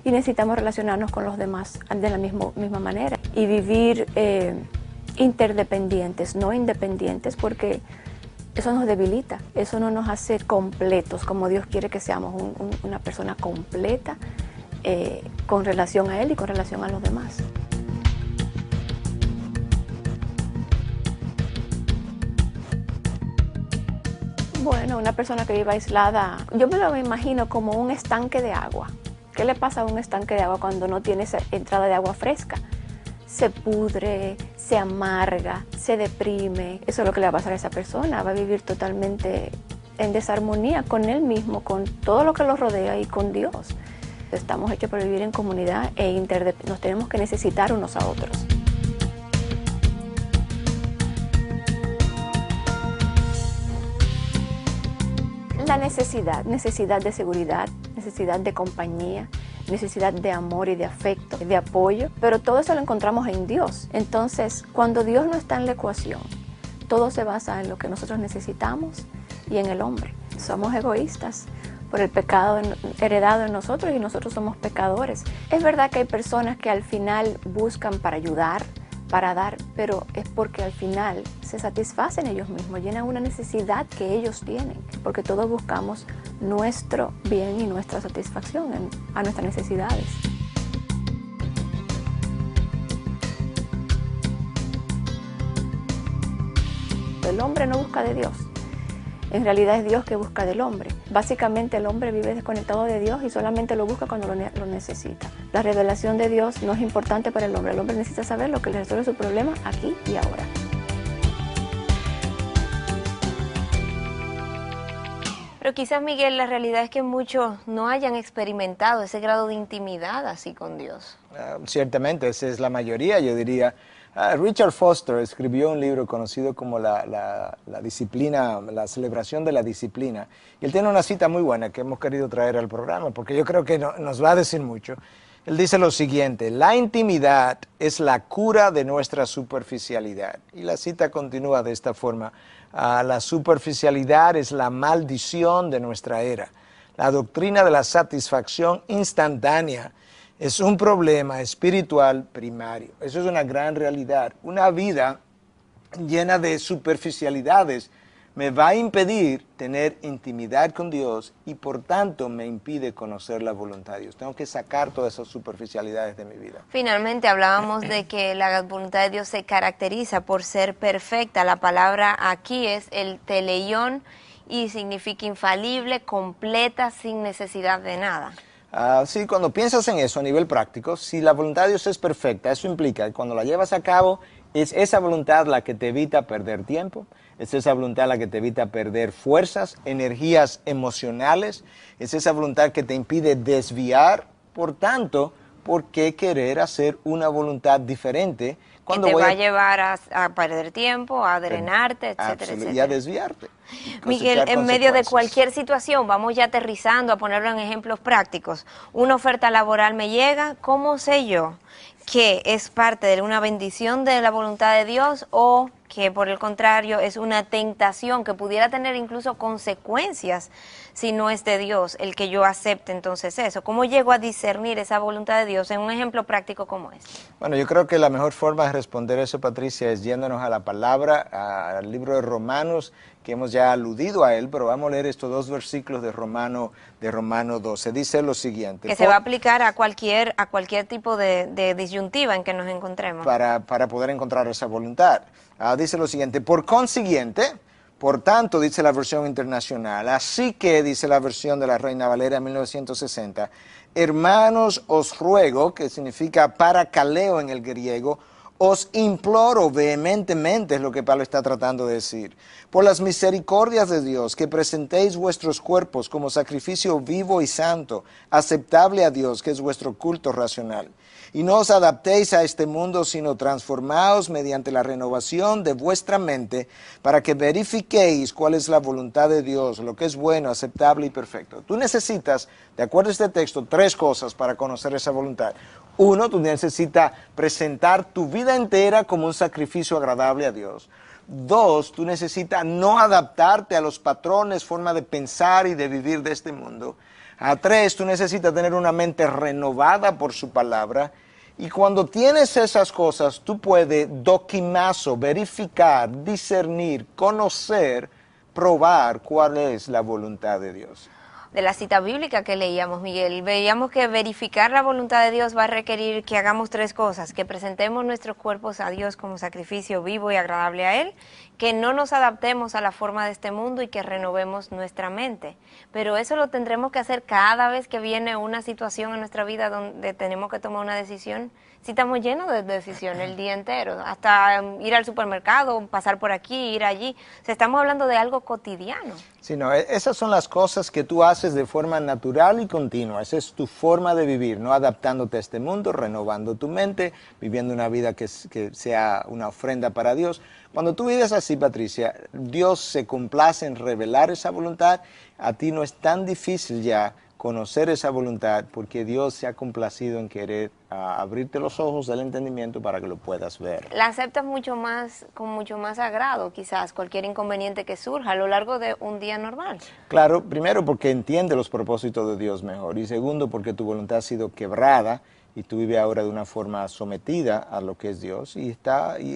y necesitamos relacionarnos con los demás de la misma manera y vivir interdependientes, no independientes, porque eso nos debilita, eso no nos hace completos como Dios quiere que seamos, una persona completa con relación a Él y con relación a los demás. Bueno, una persona que vive aislada, yo me lo imagino como un estanque de agua. ¿Qué le pasa a un estanque de agua cuando no tiene esa entrada de agua fresca? Se pudre, se amarga, se deprime. Eso es lo que le va a pasar a esa persona. Va a vivir totalmente en desarmonía con él mismo, con todo lo que lo rodea y con Dios. Estamos hechos para vivir en comunidad nos tenemos que necesitar unos a otros. La necesidad de seguridad, necesidad de compañía, necesidad de amor y de afecto, de apoyo, pero todo eso lo encontramos en Dios. Entonces, cuando Dios no está en la ecuación, todo se basa en lo que nosotros necesitamos y en el hombre. Somos egoístas por el pecado heredado en nosotros y nosotros somos pecadores. Es verdad que hay personas que al final buscan para ayudar, para dar, pero es porque al final se satisfacen ellos mismos, llenan una necesidad que ellos tienen, porque todos buscamos nuestro bien y nuestra satisfacción a nuestras necesidades. El hombre no busca de Dios. En realidad es Dios que busca del hombre. Básicamente el hombre vive desconectado de Dios y solamente lo busca cuando lo necesita. La revelación de Dios no es importante para el hombre. El hombre necesita saber lo que le resuelve su problema aquí y ahora. Pero quizás, Miguel, la realidad es que muchos no hayan experimentado ese grado de intimidad así con Dios. Ciertamente, esa es la mayoría, yo diría. Richard Foster escribió un libro conocido como la disciplina, la celebración de la disciplina. Y él tiene una cita muy buena que hemos querido traer al programa, porque yo creo que nos va a decir mucho. Él dice lo siguiente: la intimidad es la cura de nuestra superficialidad. Y la cita continúa de esta forma: la superficialidad es la maldición de nuestra era. La doctrina de la satisfacción instantánea es un problema espiritual primario. Eso es una gran realidad. Una vida llena de superficialidades me va a impedir tener intimidad con Dios y por tanto me impide conocer la voluntad de Dios. Tengo que sacar todas esas superficialidades de mi vida. Finalmente hablábamos de que la voluntad de Dios se caracteriza por ser perfecta. La palabra aquí es el teleión y significa infalible, completa, sin necesidad de nada. Sí, cuando piensas en eso a nivel práctico, si la voluntad de Dios es perfecta, eso implica que cuando la llevas a cabo, es esa voluntad la que te evita perder tiempo, es esa voluntad la que te evita perder fuerzas, energías emocionales, es esa voluntad que te impide desviar. Por tanto, ¿por qué querer hacer una voluntad diferente? Cuando te va a llevar a perder tiempo, a drenarte, etcétera, etcétera. Y a desviarte. Miguel, en medio de cualquier situación, vamos ya aterrizando a ponerlo en ejemplos prácticos. Una oferta laboral me llega, ¿cómo sé yo que es parte de una bendición de la voluntad de Dios o que por el contrario es una tentación que pudiera tener incluso consecuencias si no es de Dios el que yo acepte entonces eso? ¿Cómo llego a discernir esa voluntad de Dios en un ejemplo práctico como este? Bueno, yo creo que la mejor forma de responder eso, Patricia, es yéndonos a la palabra, al libro de Romanos, que hemos ya aludido a él, pero vamos a leer estos dos versículos de Romano 12. Dice lo siguiente. Que se va a aplicar a cualquier tipo de disyuntiva en que nos encontremos. Para poder encontrar esa voluntad. Dice lo siguiente: por consiguiente, por tanto, dice la versión internacional, así que, dice la versión de la Reina Valera 1960, hermanos, os ruego, que significa parakaleo en el griego, os imploro vehementemente, es lo que Pablo está tratando de decir, por las misericordias de Dios, que presentéis vuestros cuerpos como sacrificio vivo y santo, aceptable a Dios, que es vuestro culto racional. Y no os adaptéis a este mundo, sino transformaos mediante la renovación de vuestra mente, para que verifiquéis cuál es la voluntad de Dios, lo que es bueno, aceptable y perfecto. Tú necesitas, de acuerdo a este texto, 3 cosas para conocer esa voluntad. 1, tú necesitas presentar tu vida entera como un sacrificio agradable a Dios. 2, tú necesitas no adaptarte a los patrones, forma de pensar y de vivir de este mundo. 3, tú necesitas tener una mente renovada por su palabra. Y cuando tienes esas cosas, tú puedes doquimazo, verificar, discernir, conocer, probar cuál es la voluntad de Dios. De la cita bíblica que leíamos, Miguel, veíamos que verificar la voluntad de Dios va a requerir que hagamos 3 cosas: que presentemos nuestros cuerpos a Dios como sacrificio vivo y agradable a Él, que no nos adaptemos a la forma de este mundo y que renovemos nuestra mente. Pero eso lo tendremos que hacer cada vez que viene una situación en nuestra vida donde tenemos que tomar una decisión. Si estamos llenos de decisiones el día entero, hasta ir al supermercado, pasar por aquí, ir allí. O sea, estamos hablando de algo cotidiano. Sí, no, esas son las cosas que tú haces de forma natural y continua. Esa es tu forma de vivir, no adaptándote a este mundo, renovando tu mente, viviendo una vida que sea una ofrenda para Dios. Cuando tú vives así, Patricia, Dios se complace en revelar esa voluntad. A ti no es tan difícil ya conocer esa voluntad porque Dios se ha complacido en querer abrirte los ojos del entendimiento para que lo puedas ver. La aceptas mucho más, con mucho más agrado, quizás, cualquier inconveniente que surja a lo largo de un día normal. Claro, primero porque entiende los propósitos de Dios mejor y segundo porque tu voluntad ha sido quebrada y tú vives ahora de una forma sometida a lo que es Dios y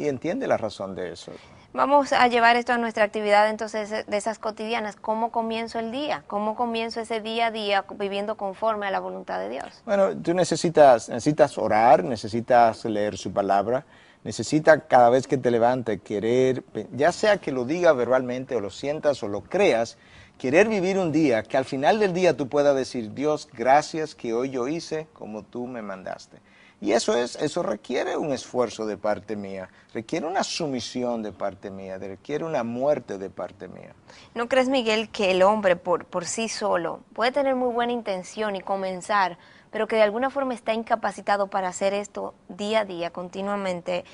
entiende la razón de eso. Vamos a llevar esto a nuestra actividad entonces de esas cotidianas. ¿Cómo comienzo el día? ¿Cómo comienzo ese día a día viviendo conforme a la voluntad de Dios? Bueno, tú necesitas orar, necesitas leer su palabra, necesitas cada vez que te levantes querer, ya sea que lo digas verbalmente o lo sientas o lo creas, querer vivir un día que al final del día tú puedas decir, Dios, gracias que hoy yo hice como tú me mandaste. Y eso requiere un esfuerzo de parte mía, requiere una sumisión de parte mía, requiere una muerte de parte mía. ¿No crees, Miguel, que el hombre por sí solo puede tener muy buena intención y comenzar, pero que de alguna forma está incapacitado para hacer esto día a día, continuamente?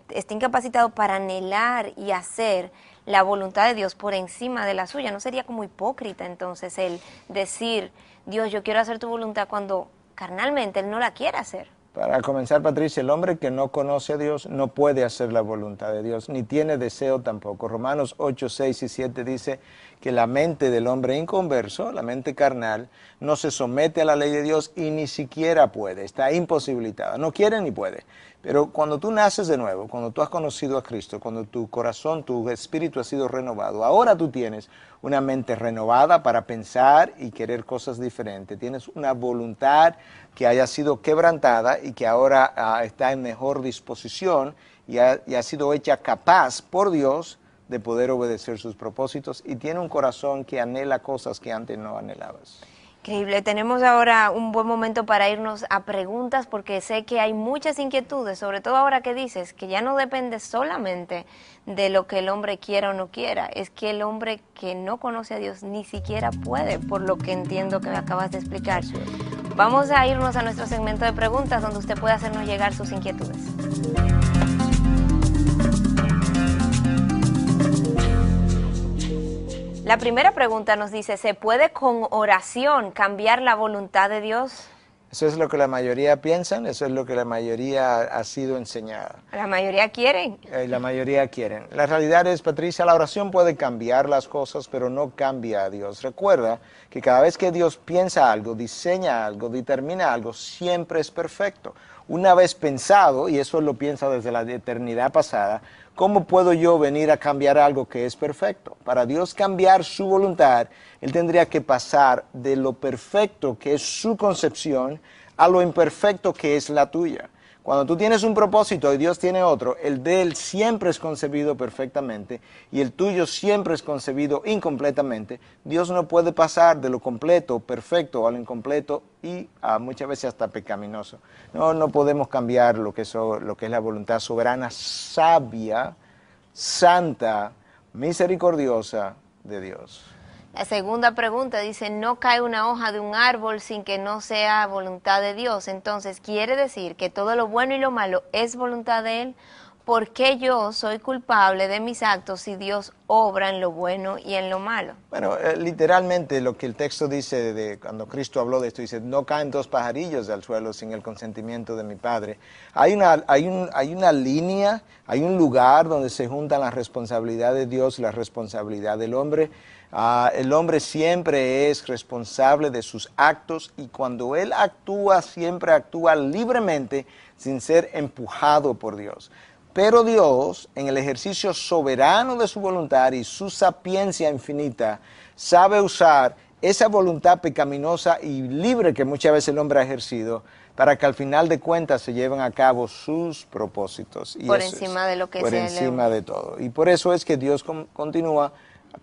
Está incapacitado para anhelar y hacer la voluntad de Dios por encima de la suya. ¿No sería como hipócrita entonces el decir, Dios, yo quiero hacer tu voluntad cuando carnalmente él no la quiere hacer? Para comenzar, Patricia, el hombre que no conoce a Dios no puede hacer la voluntad de Dios, ni tiene deseo tampoco. Romanos 8, 6 y 7 dice que la mente del hombre inconverso, la mente carnal, no se somete a la ley de Dios y ni siquiera puede, está imposibilitada, no quiere ni puede. Pero cuando tú naces de nuevo, cuando tú has conocido a Cristo, cuando tu corazón, tu espíritu ha sido renovado, ahora tú tienes una mente renovada para pensar y querer cosas diferentes. Tienes una voluntad que haya sido quebrantada y que ahora está en mejor disposición y ha sido hecha capaz por Dios de poder obedecer sus propósitos y tiene un corazón que anhela cosas que antes no anhelabas. Increíble. Tenemos ahora un buen momento para irnos a preguntas porque sé que hay muchas inquietudes, sobre todo ahora que dices que ya no depende solamente de lo que el hombre quiera o no quiera, es que el hombre que no conoce a Dios ni siquiera puede, por lo que entiendo que me acabas de explicar. Vamos a irnos a nuestro segmento de preguntas donde usted puede hacernos llegar sus inquietudes. La primera pregunta nos dice, ¿se puede con oración cambiar la voluntad de Dios? Eso es lo que la mayoría piensan, eso es lo que la mayoría ha sido enseñada. La mayoría quieren. La mayoría quieren. La realidad es, Patricia, la oración puede cambiar las cosas, pero no cambia a Dios. Recuerda que cada vez que Dios piensa algo, diseña algo, determina algo, siempre es perfecto. Una vez pensado, y eso lo piensa desde la eternidad pasada, ¿cómo puedo yo venir a cambiar algo que es perfecto? Para Dios cambiar su voluntad, Él tendría que pasar de lo perfecto que es su concepción a lo imperfecto que es la tuya. Cuando tú tienes un propósito y Dios tiene otro, el de Él siempre es concebido perfectamente y el tuyo siempre es concebido incompletamente. Dios no puede pasar de lo completo, perfecto, a lo incompleto y muchas veces hasta pecaminoso. No podemos cambiar lo que es la voluntad soberana, sabia, santa, misericordiosa de Dios. La segunda pregunta dice, no cae una hoja de un árbol sin que no sea voluntad de Dios. Entonces, ¿quiere decir que todo lo bueno y lo malo es voluntad de Él? ¿Por qué yo soy culpable de mis actos si Dios obra en lo bueno y en lo malo? Bueno, literalmente lo que el texto dice, cuando Cristo habló de esto, dice, no caen dos pajarillos del suelo sin el consentimiento de mi Padre. Hay una línea, hay un lugar donde se juntan la responsabilidad de Dios y la responsabilidad del hombre. El hombre siempre es responsable de sus actos y cuando él actúa, siempre actúa libremente sin ser empujado por Dios. Pero Dios, en el ejercicio soberano de su voluntad y su sapiencia infinita, sabe usar esa voluntad pecaminosa y libre que muchas veces el hombre ha ejercido, para que al final de cuentas se lleven a cabo sus propósitos. Y por eso encima de lo que por sea encima de todo. Y por eso es que Dios continúa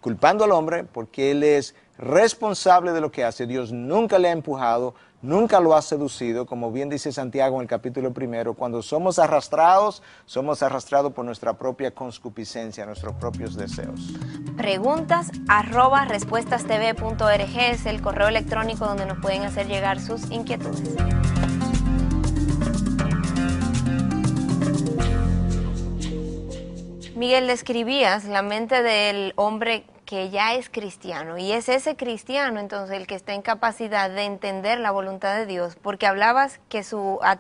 culpando al hombre, porque él es responsable de lo que hace. Dios nunca le ha empujado, nunca lo ha seducido, como bien dice Santiago en el capítulo 1, cuando somos arrastrados por nuestra propia concupiscencia, nuestros propios deseos. Preguntas @respuestastv.org es el correo electrónico donde nos pueden hacer llegar sus inquietudes. Miguel, describías la mente del hombre que ya es cristiano, y es ese cristiano entonces el que está en capacidad de entender la voluntad de Dios, porque hablabas que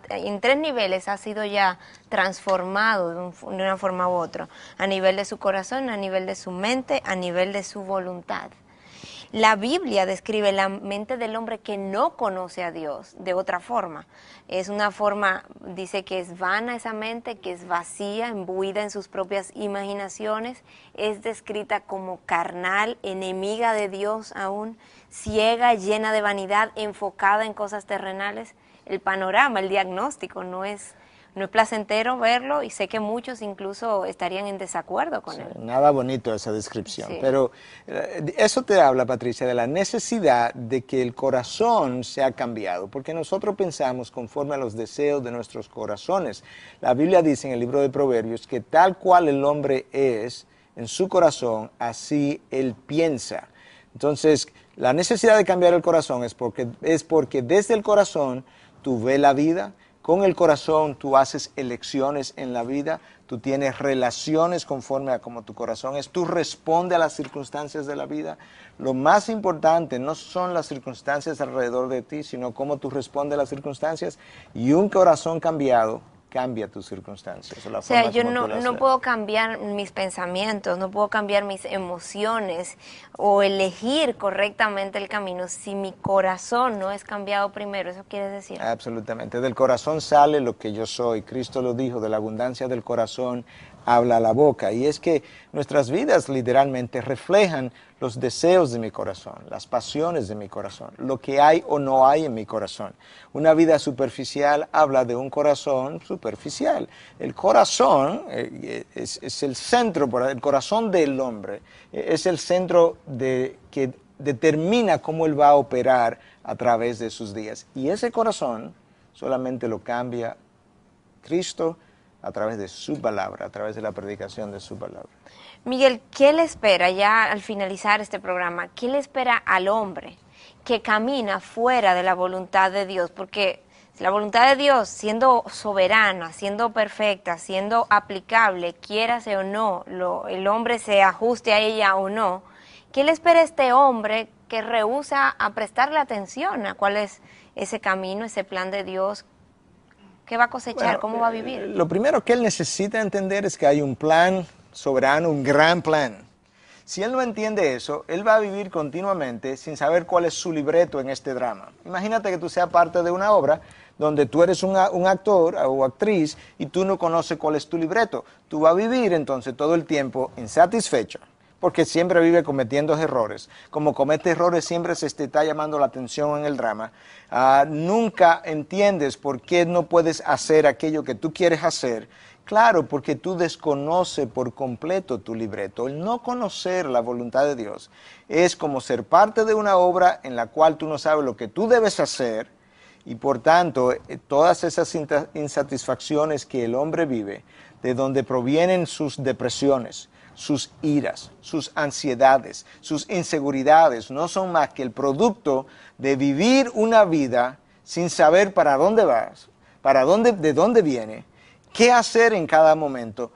en 3 niveles ha sido ya transformado de una forma u otra, a nivel de su corazón, a nivel de su mente, a nivel de su voluntad. La Biblia describe la mente del hombre que no conoce a Dios de otra forma. Es una forma, dice que es vana esa mente, que es vacía, imbuida en sus propias imaginaciones, es descrita como carnal, enemiga de Dios aún, ciega, llena de vanidad, enfocada en cosas terrenales. El panorama, el diagnóstico no es placentero verlo, y sé que muchos incluso estarían en desacuerdo con él. Nada bonito esa descripción, Sí. pero eso te habla, Patricia, de la necesidad de que el corazón sea cambiado, porque nosotros pensamos conforme a los deseos de nuestros corazones. La Biblia dice en el libro de Proverbios que tal cual el hombre es en su corazón, así él piensa. Entonces, la necesidad de cambiar el corazón es porque desde el corazón tú ves la vida. Con el corazón tú haces elecciones en la vida, tú tienes relaciones conforme a como tu corazón es, tú respondes a las circunstancias de la vida. Lo más importante no son las circunstancias alrededor de ti, sino cómo tú respondes a las circunstancias, y un corazón cambiado cambia tus circunstancias. O sea, yo no puedo cambiar mis pensamientos, no puedo cambiar mis emociones o elegir correctamente el camino si mi corazón no es cambiado primero. ¿Eso quiere decir? Absolutamente. Del corazón sale lo que yo soy. Cristo lo dijo, de la abundancia del corazón habla la boca. Y es que nuestras vidas literalmente reflejan los deseos de mi corazón, las pasiones de mi corazón, lo que hay o no hay en mi corazón. Una vida superficial habla de un corazón superficial. El corazón es el centro, el corazón del hombre es el centro que determina cómo él va a operar a través de sus días. Y ese corazón solamente lo cambia Cristo a través de su palabra, a través de la predicación de su palabra. Miguel, ¿qué le espera ya al finalizar este programa? ¿Qué le espera al hombre que camina fuera de la voluntad de Dios? Porque la voluntad de Dios, siendo soberana, siendo perfecta, siendo aplicable, quiérase o no, el hombre se ajuste a ella o no, ¿qué le espera a este hombre que rehúsa a prestarle atención a cuál es ese camino, ese plan de Dios? ¿Qué va a cosechar? Bueno, ¿Cómo va a vivir? Lo primero que él necesita entender es que hay un plan soberano, un gran plan. Si él no entiende eso, él va a vivir continuamente sin saber cuál es su libreto en este drama. Imagínate que tú seas parte de una obra donde tú eres un actor o actriz y tú no conoces cuál es tu libreto. Tú vas a vivir entonces todo el tiempo insatisfecho, porque siempre vive cometiendo errores. Como comete errores, siempre se te está llamando la atención en el drama. Nunca entiendes por qué no puedes hacer aquello que tú quieres hacer. Claro, porque tú desconoces por completo tu libreto. El no conocer la voluntad de Dios es como ser parte de una obra en la cual tú no sabes lo que tú debes hacer, y por tanto todas esas insatisfacciones que el hombre vive, de donde provienen sus depresiones, sus iras, sus ansiedades, sus inseguridades, no son más que el producto de vivir una vida sin saber para dónde vas, de dónde viene, qué hacer en cada momento.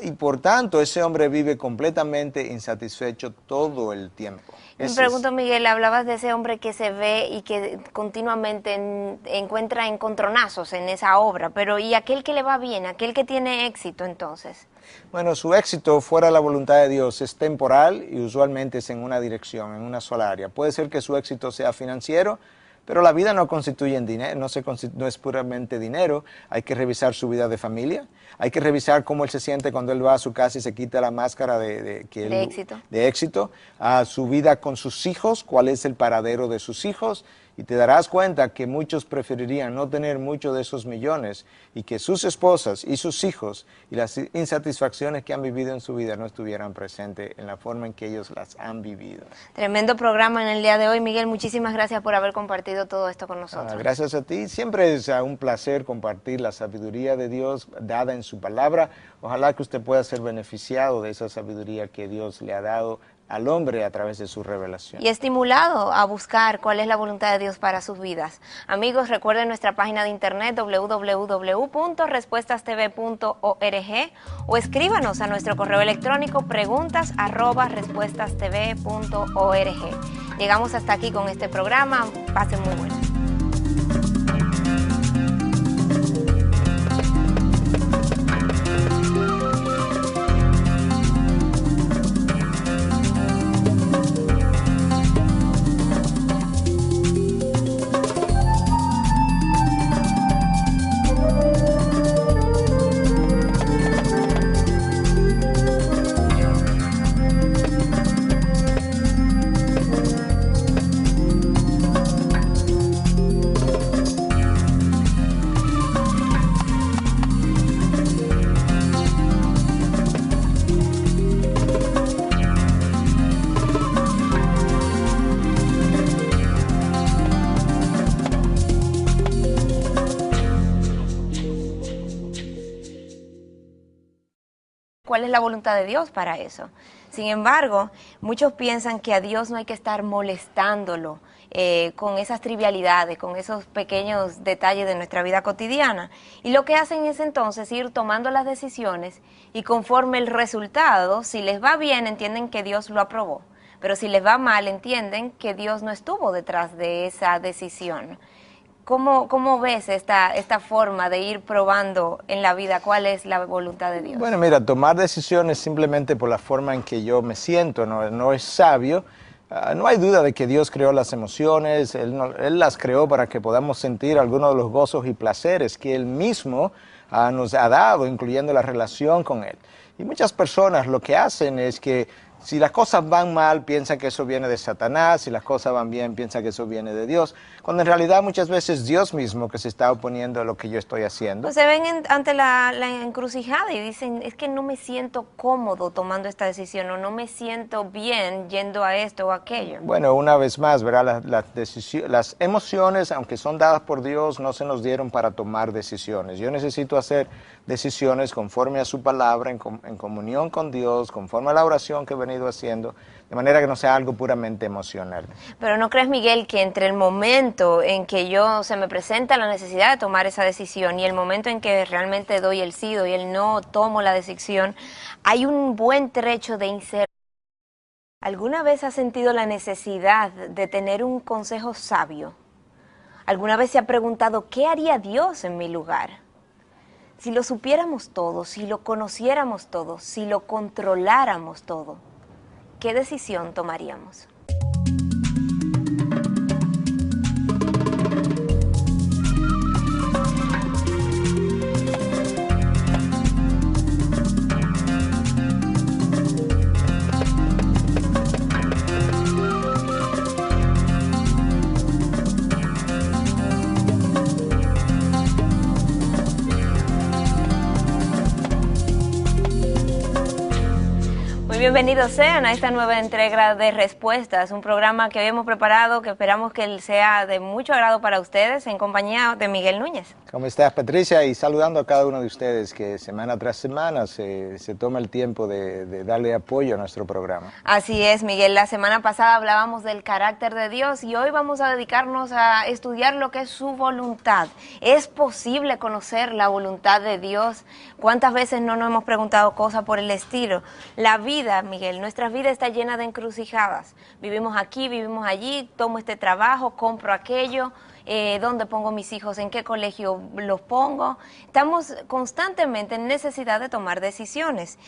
Y por tanto ese hombre vive completamente insatisfecho todo el tiempo. Me pregunto, Miguel, hablabas de ese hombre que se ve y que continuamente encuentra encontronazos en esa obra, pero ¿y aquel que le va bien, aquel que tiene éxito entonces? Bueno, su éxito fuera de la voluntad de Dios es temporal y usualmente es en una dirección, en una sola área. Puede ser que su éxito sea financiero, Pero la vida no constituye en dinero, no es puramente dinero. Hay que revisar su vida de familia, hay que revisar cómo él se siente cuando él va a su casa y se quita la máscara de éxito, a su vida con sus hijos, cuál es el paradero de sus hijos, y te darás cuenta que muchos preferirían no tener mucho de esos millones y que sus esposas y sus hijos y las insatisfacciones que han vivido en su vida no estuvieran presentes en la forma en que ellos las han vivido. Tremendo programa en el día de hoy, Miguel. Muchísimas gracias por haber compartido todo esto con nosotros. Gracias a ti. Siempre es un placer compartir la sabiduría de Dios dada en su palabra. Ojalá que usted pueda ser beneficiado de esa sabiduría que Dios le ha dado al hombre a través de su revelación. Y estimulado a buscar cuál es la voluntad de Dios para sus vidas. Amigos, recuerden nuestra página de internet www.respuestastv.org o escríbanos a nuestro correo electrónico preguntas@respuestastv.org. Llegamos hasta aquí con este programa. Pasen muy buenas. ¿Cuál es la voluntad de Dios para eso? Sin embargo, muchos piensan que a Dios no hay que estar molestándolo con esas trivialidades, con esos pequeños detalles de nuestra vida cotidiana. Y lo que hacen es entonces ir tomando las decisiones y conforme el resultado, si les va bien, entienden que Dios lo aprobó. Pero si les va mal, entienden que Dios no estuvo detrás de esa decisión. ¿Cómo ves esta forma de ir probando en la vida cuál es la voluntad de Dios? Bueno, mira, tomar decisiones simplemente por la forma en que yo me siento no es sabio. No hay duda de que Dios creó las emociones, Él las creó para que podamos sentir algunos de los gozos y placeres que Él mismo nos ha dado, incluyendo la relación con Él. Y muchas personas lo que hacen es que si las cosas van mal, piensan que eso viene de Satanás, si las cosas van bien, piensan que eso viene de Dios, cuando en realidad muchas veces Dios mismo que se está oponiendo a lo que yo estoy haciendo. Pues se ven ante la encrucijada y dicen, es que no me siento cómodo tomando esta decisión, o no me siento bien yendo a esto o aquello. Bueno, una vez más, ¿verdad? Las emociones, aunque son dadas por Dios, no se nos dieron para tomar decisiones. Yo necesito hacer decisiones conforme a su palabra, en comunión con Dios, conforme a la oración que he venido haciendo, de manera que no sea algo puramente emocional. Pero ¿no crees, Miguel, que entre el momento en que se me presenta la necesidad de tomar esa decisión y el momento en que realmente doy el sí, doy el no, tomo la decisión, hay un buen trecho de incertidumbre? ¿Alguna vez has sentido la necesidad de tener un consejo sabio? ¿Alguna vez se ha preguntado qué haría Dios en mi lugar? Si lo supiéramos todo, si lo conociéramos todo, si lo controláramos todo, ¿qué decisión tomaríamos? Bienvenidos sean a esta nueva entrega de Respuestas, un programa que hoy hemos preparado, que esperamos que sea de mucho agrado para ustedes, en compañía de Miguel Núñez. ¿Cómo estás, Patricia? Y saludando a cada uno de ustedes que semana tras semana se toma el tiempo de darle apoyo a nuestro programa. Así es, Miguel. La semana pasada hablábamos del carácter de Dios y hoy vamos a dedicarnos a estudiar lo que es su voluntad. ¿Es posible conocer la voluntad de Dios? ¿Cuántas veces no nos hemos preguntado cosas por el estilo? La vida, Miguel, nuestra vida está llena de encrucijadas. Vivimos aquí, vivimos allí, tomo este trabajo, compro aquello. dónde pongo mis hijos, en qué colegio los pongo. Estamos constantemente en necesidad de tomar decisiones.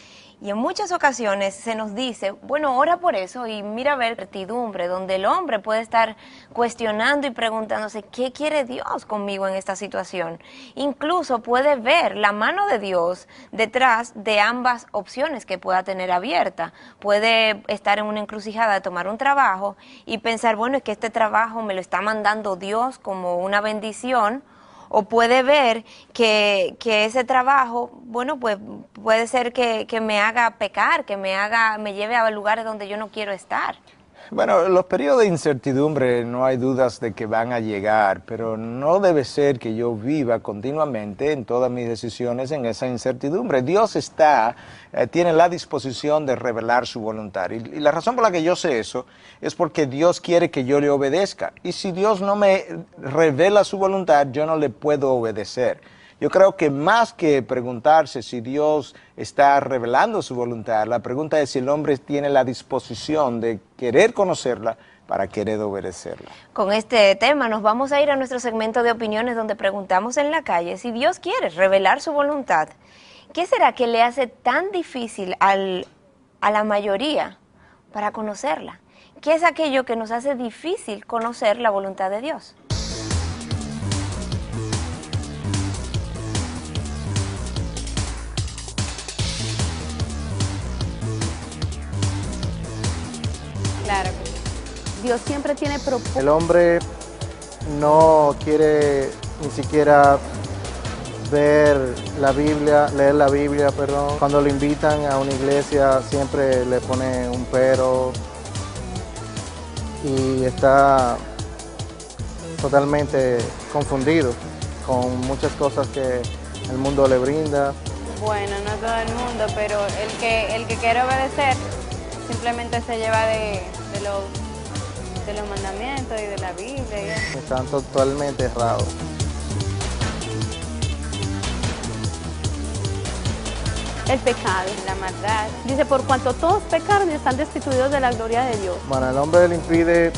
Y en muchas ocasiones se nos dice, bueno, ora por eso y mira a ver certidumbre, donde el hombre puede estar cuestionando y preguntándose, ¿qué quiere Dios conmigo en esta situación? Incluso puede ver la mano de Dios detrás de ambas opciones que pueda tener abierta. Puede estar en una encrucijada de tomar un trabajo y pensar, bueno, es que este trabajo me lo está mandando Dios como una bendición. O puede ver que ese trabajo, bueno, pues puede ser que me haga pecar, que me lleve a lugares donde yo no quiero estar. Bueno, los periodos de incertidumbre no hay dudas de que van a llegar, pero no debe ser que yo viva continuamente en todas mis decisiones en esa incertidumbre. Dios tiene la disposición de revelar su voluntad. Y la razón por la que yo sé eso es porque Dios quiere que yo le obedezca. Y si Dios no me revela su voluntad, yo no le puedo obedecer. Yo creo que más que preguntarse si Dios está revelando su voluntad, la pregunta es si el hombre tiene la disposición de querer conocerla para querer obedecerla. Con este tema nos vamos a ir a nuestro segmento de opiniones donde preguntamos en la calle si Dios quiere revelar su voluntad. ¿Qué será que le hace tan difícil a la mayoría para conocerla? ¿Qué es aquello que nos hace difícil conocer la voluntad de Dios? Claro que sí. Dios siempre tiene propósito. El hombre no quiere ni siquiera leer la Biblia, perdón. Cuando lo invitan a una iglesia siempre le pone un pero y está totalmente confundido con muchas cosas que el mundo le brinda. Bueno, no todo el mundo, pero el que quiere obedecer simplemente se lleva de los mandamientos y de la Biblia. Y eso. Están totalmente errados. El pecado. La maldad. Dice, por cuanto todos pecaron y están destituidos de la gloria de Dios. Bueno, el hombre le impide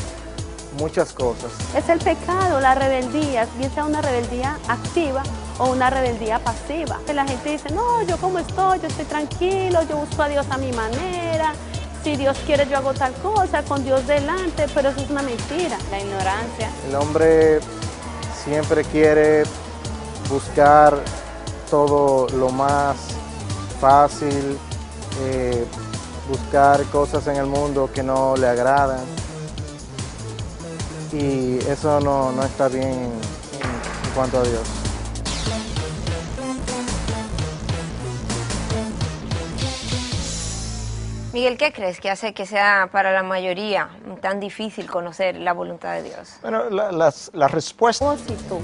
muchas cosas. Es el pecado, la rebeldía, bien sea una rebeldía activa o una rebeldía pasiva. La gente dice, no, yo como estoy, yo estoy tranquilo, yo busco a Dios a mi manera. Si Dios quiere, yo hago tal cosa, con Dios delante, pero eso es una mentira. La ignorancia. El hombre siempre quiere buscar todo lo más fácil, buscar cosas en el mundo que no le agradan. Y eso no está bien en cuanto a Dios. Miguel, ¿qué crees que hace que sea para la mayoría tan difícil conocer la voluntad de Dios? Bueno, la respuesta... Propósito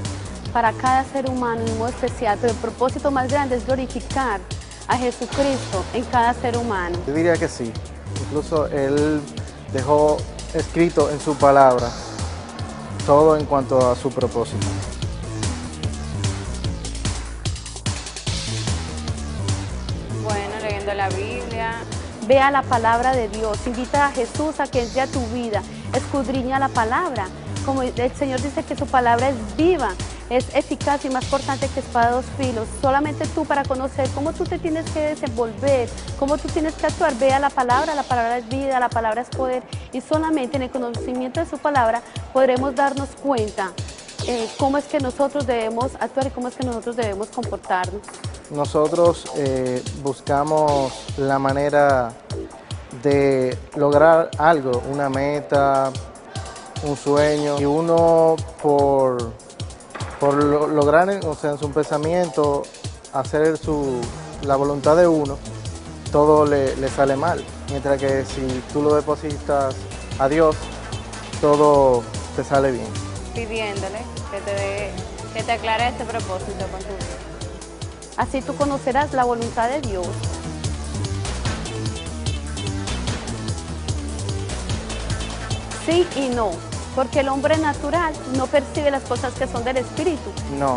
para cada ser humano en modo especial, pero el propósito más grande es glorificar a Jesucristo en cada ser humano. Yo diría que sí. Incluso Él dejó escrito en su palabra todo en cuanto a su propósito. Bueno, leyendo la Biblia. Vea la palabra de Dios, invita a Jesús a que entre a tu vida, escudriña la palabra. Como el Señor dice que su palabra es viva, es eficaz y más cortante que espada de dos filos. Solamente tú para conocer cómo tú te tienes que desenvolver, cómo tú tienes que actuar. Vea la palabra es vida, la palabra es poder. Y solamente en el conocimiento de su palabra podremos darnos cuenta cómo es que nosotros debemos actuar y cómo es que nosotros debemos comportarnos. Nosotros buscamos la manera de lograr algo, una meta, un sueño, y uno por lograr en su pensamiento hacer la voluntad de uno, todo le sale mal. Mientras que si tú lo depositas a Dios, todo te sale bien. Pidiéndole que te aclare este propósito con tu vida. Así tú conocerás la voluntad de Dios. Sí y no, porque el hombre natural no percibe las cosas que son del Espíritu. No.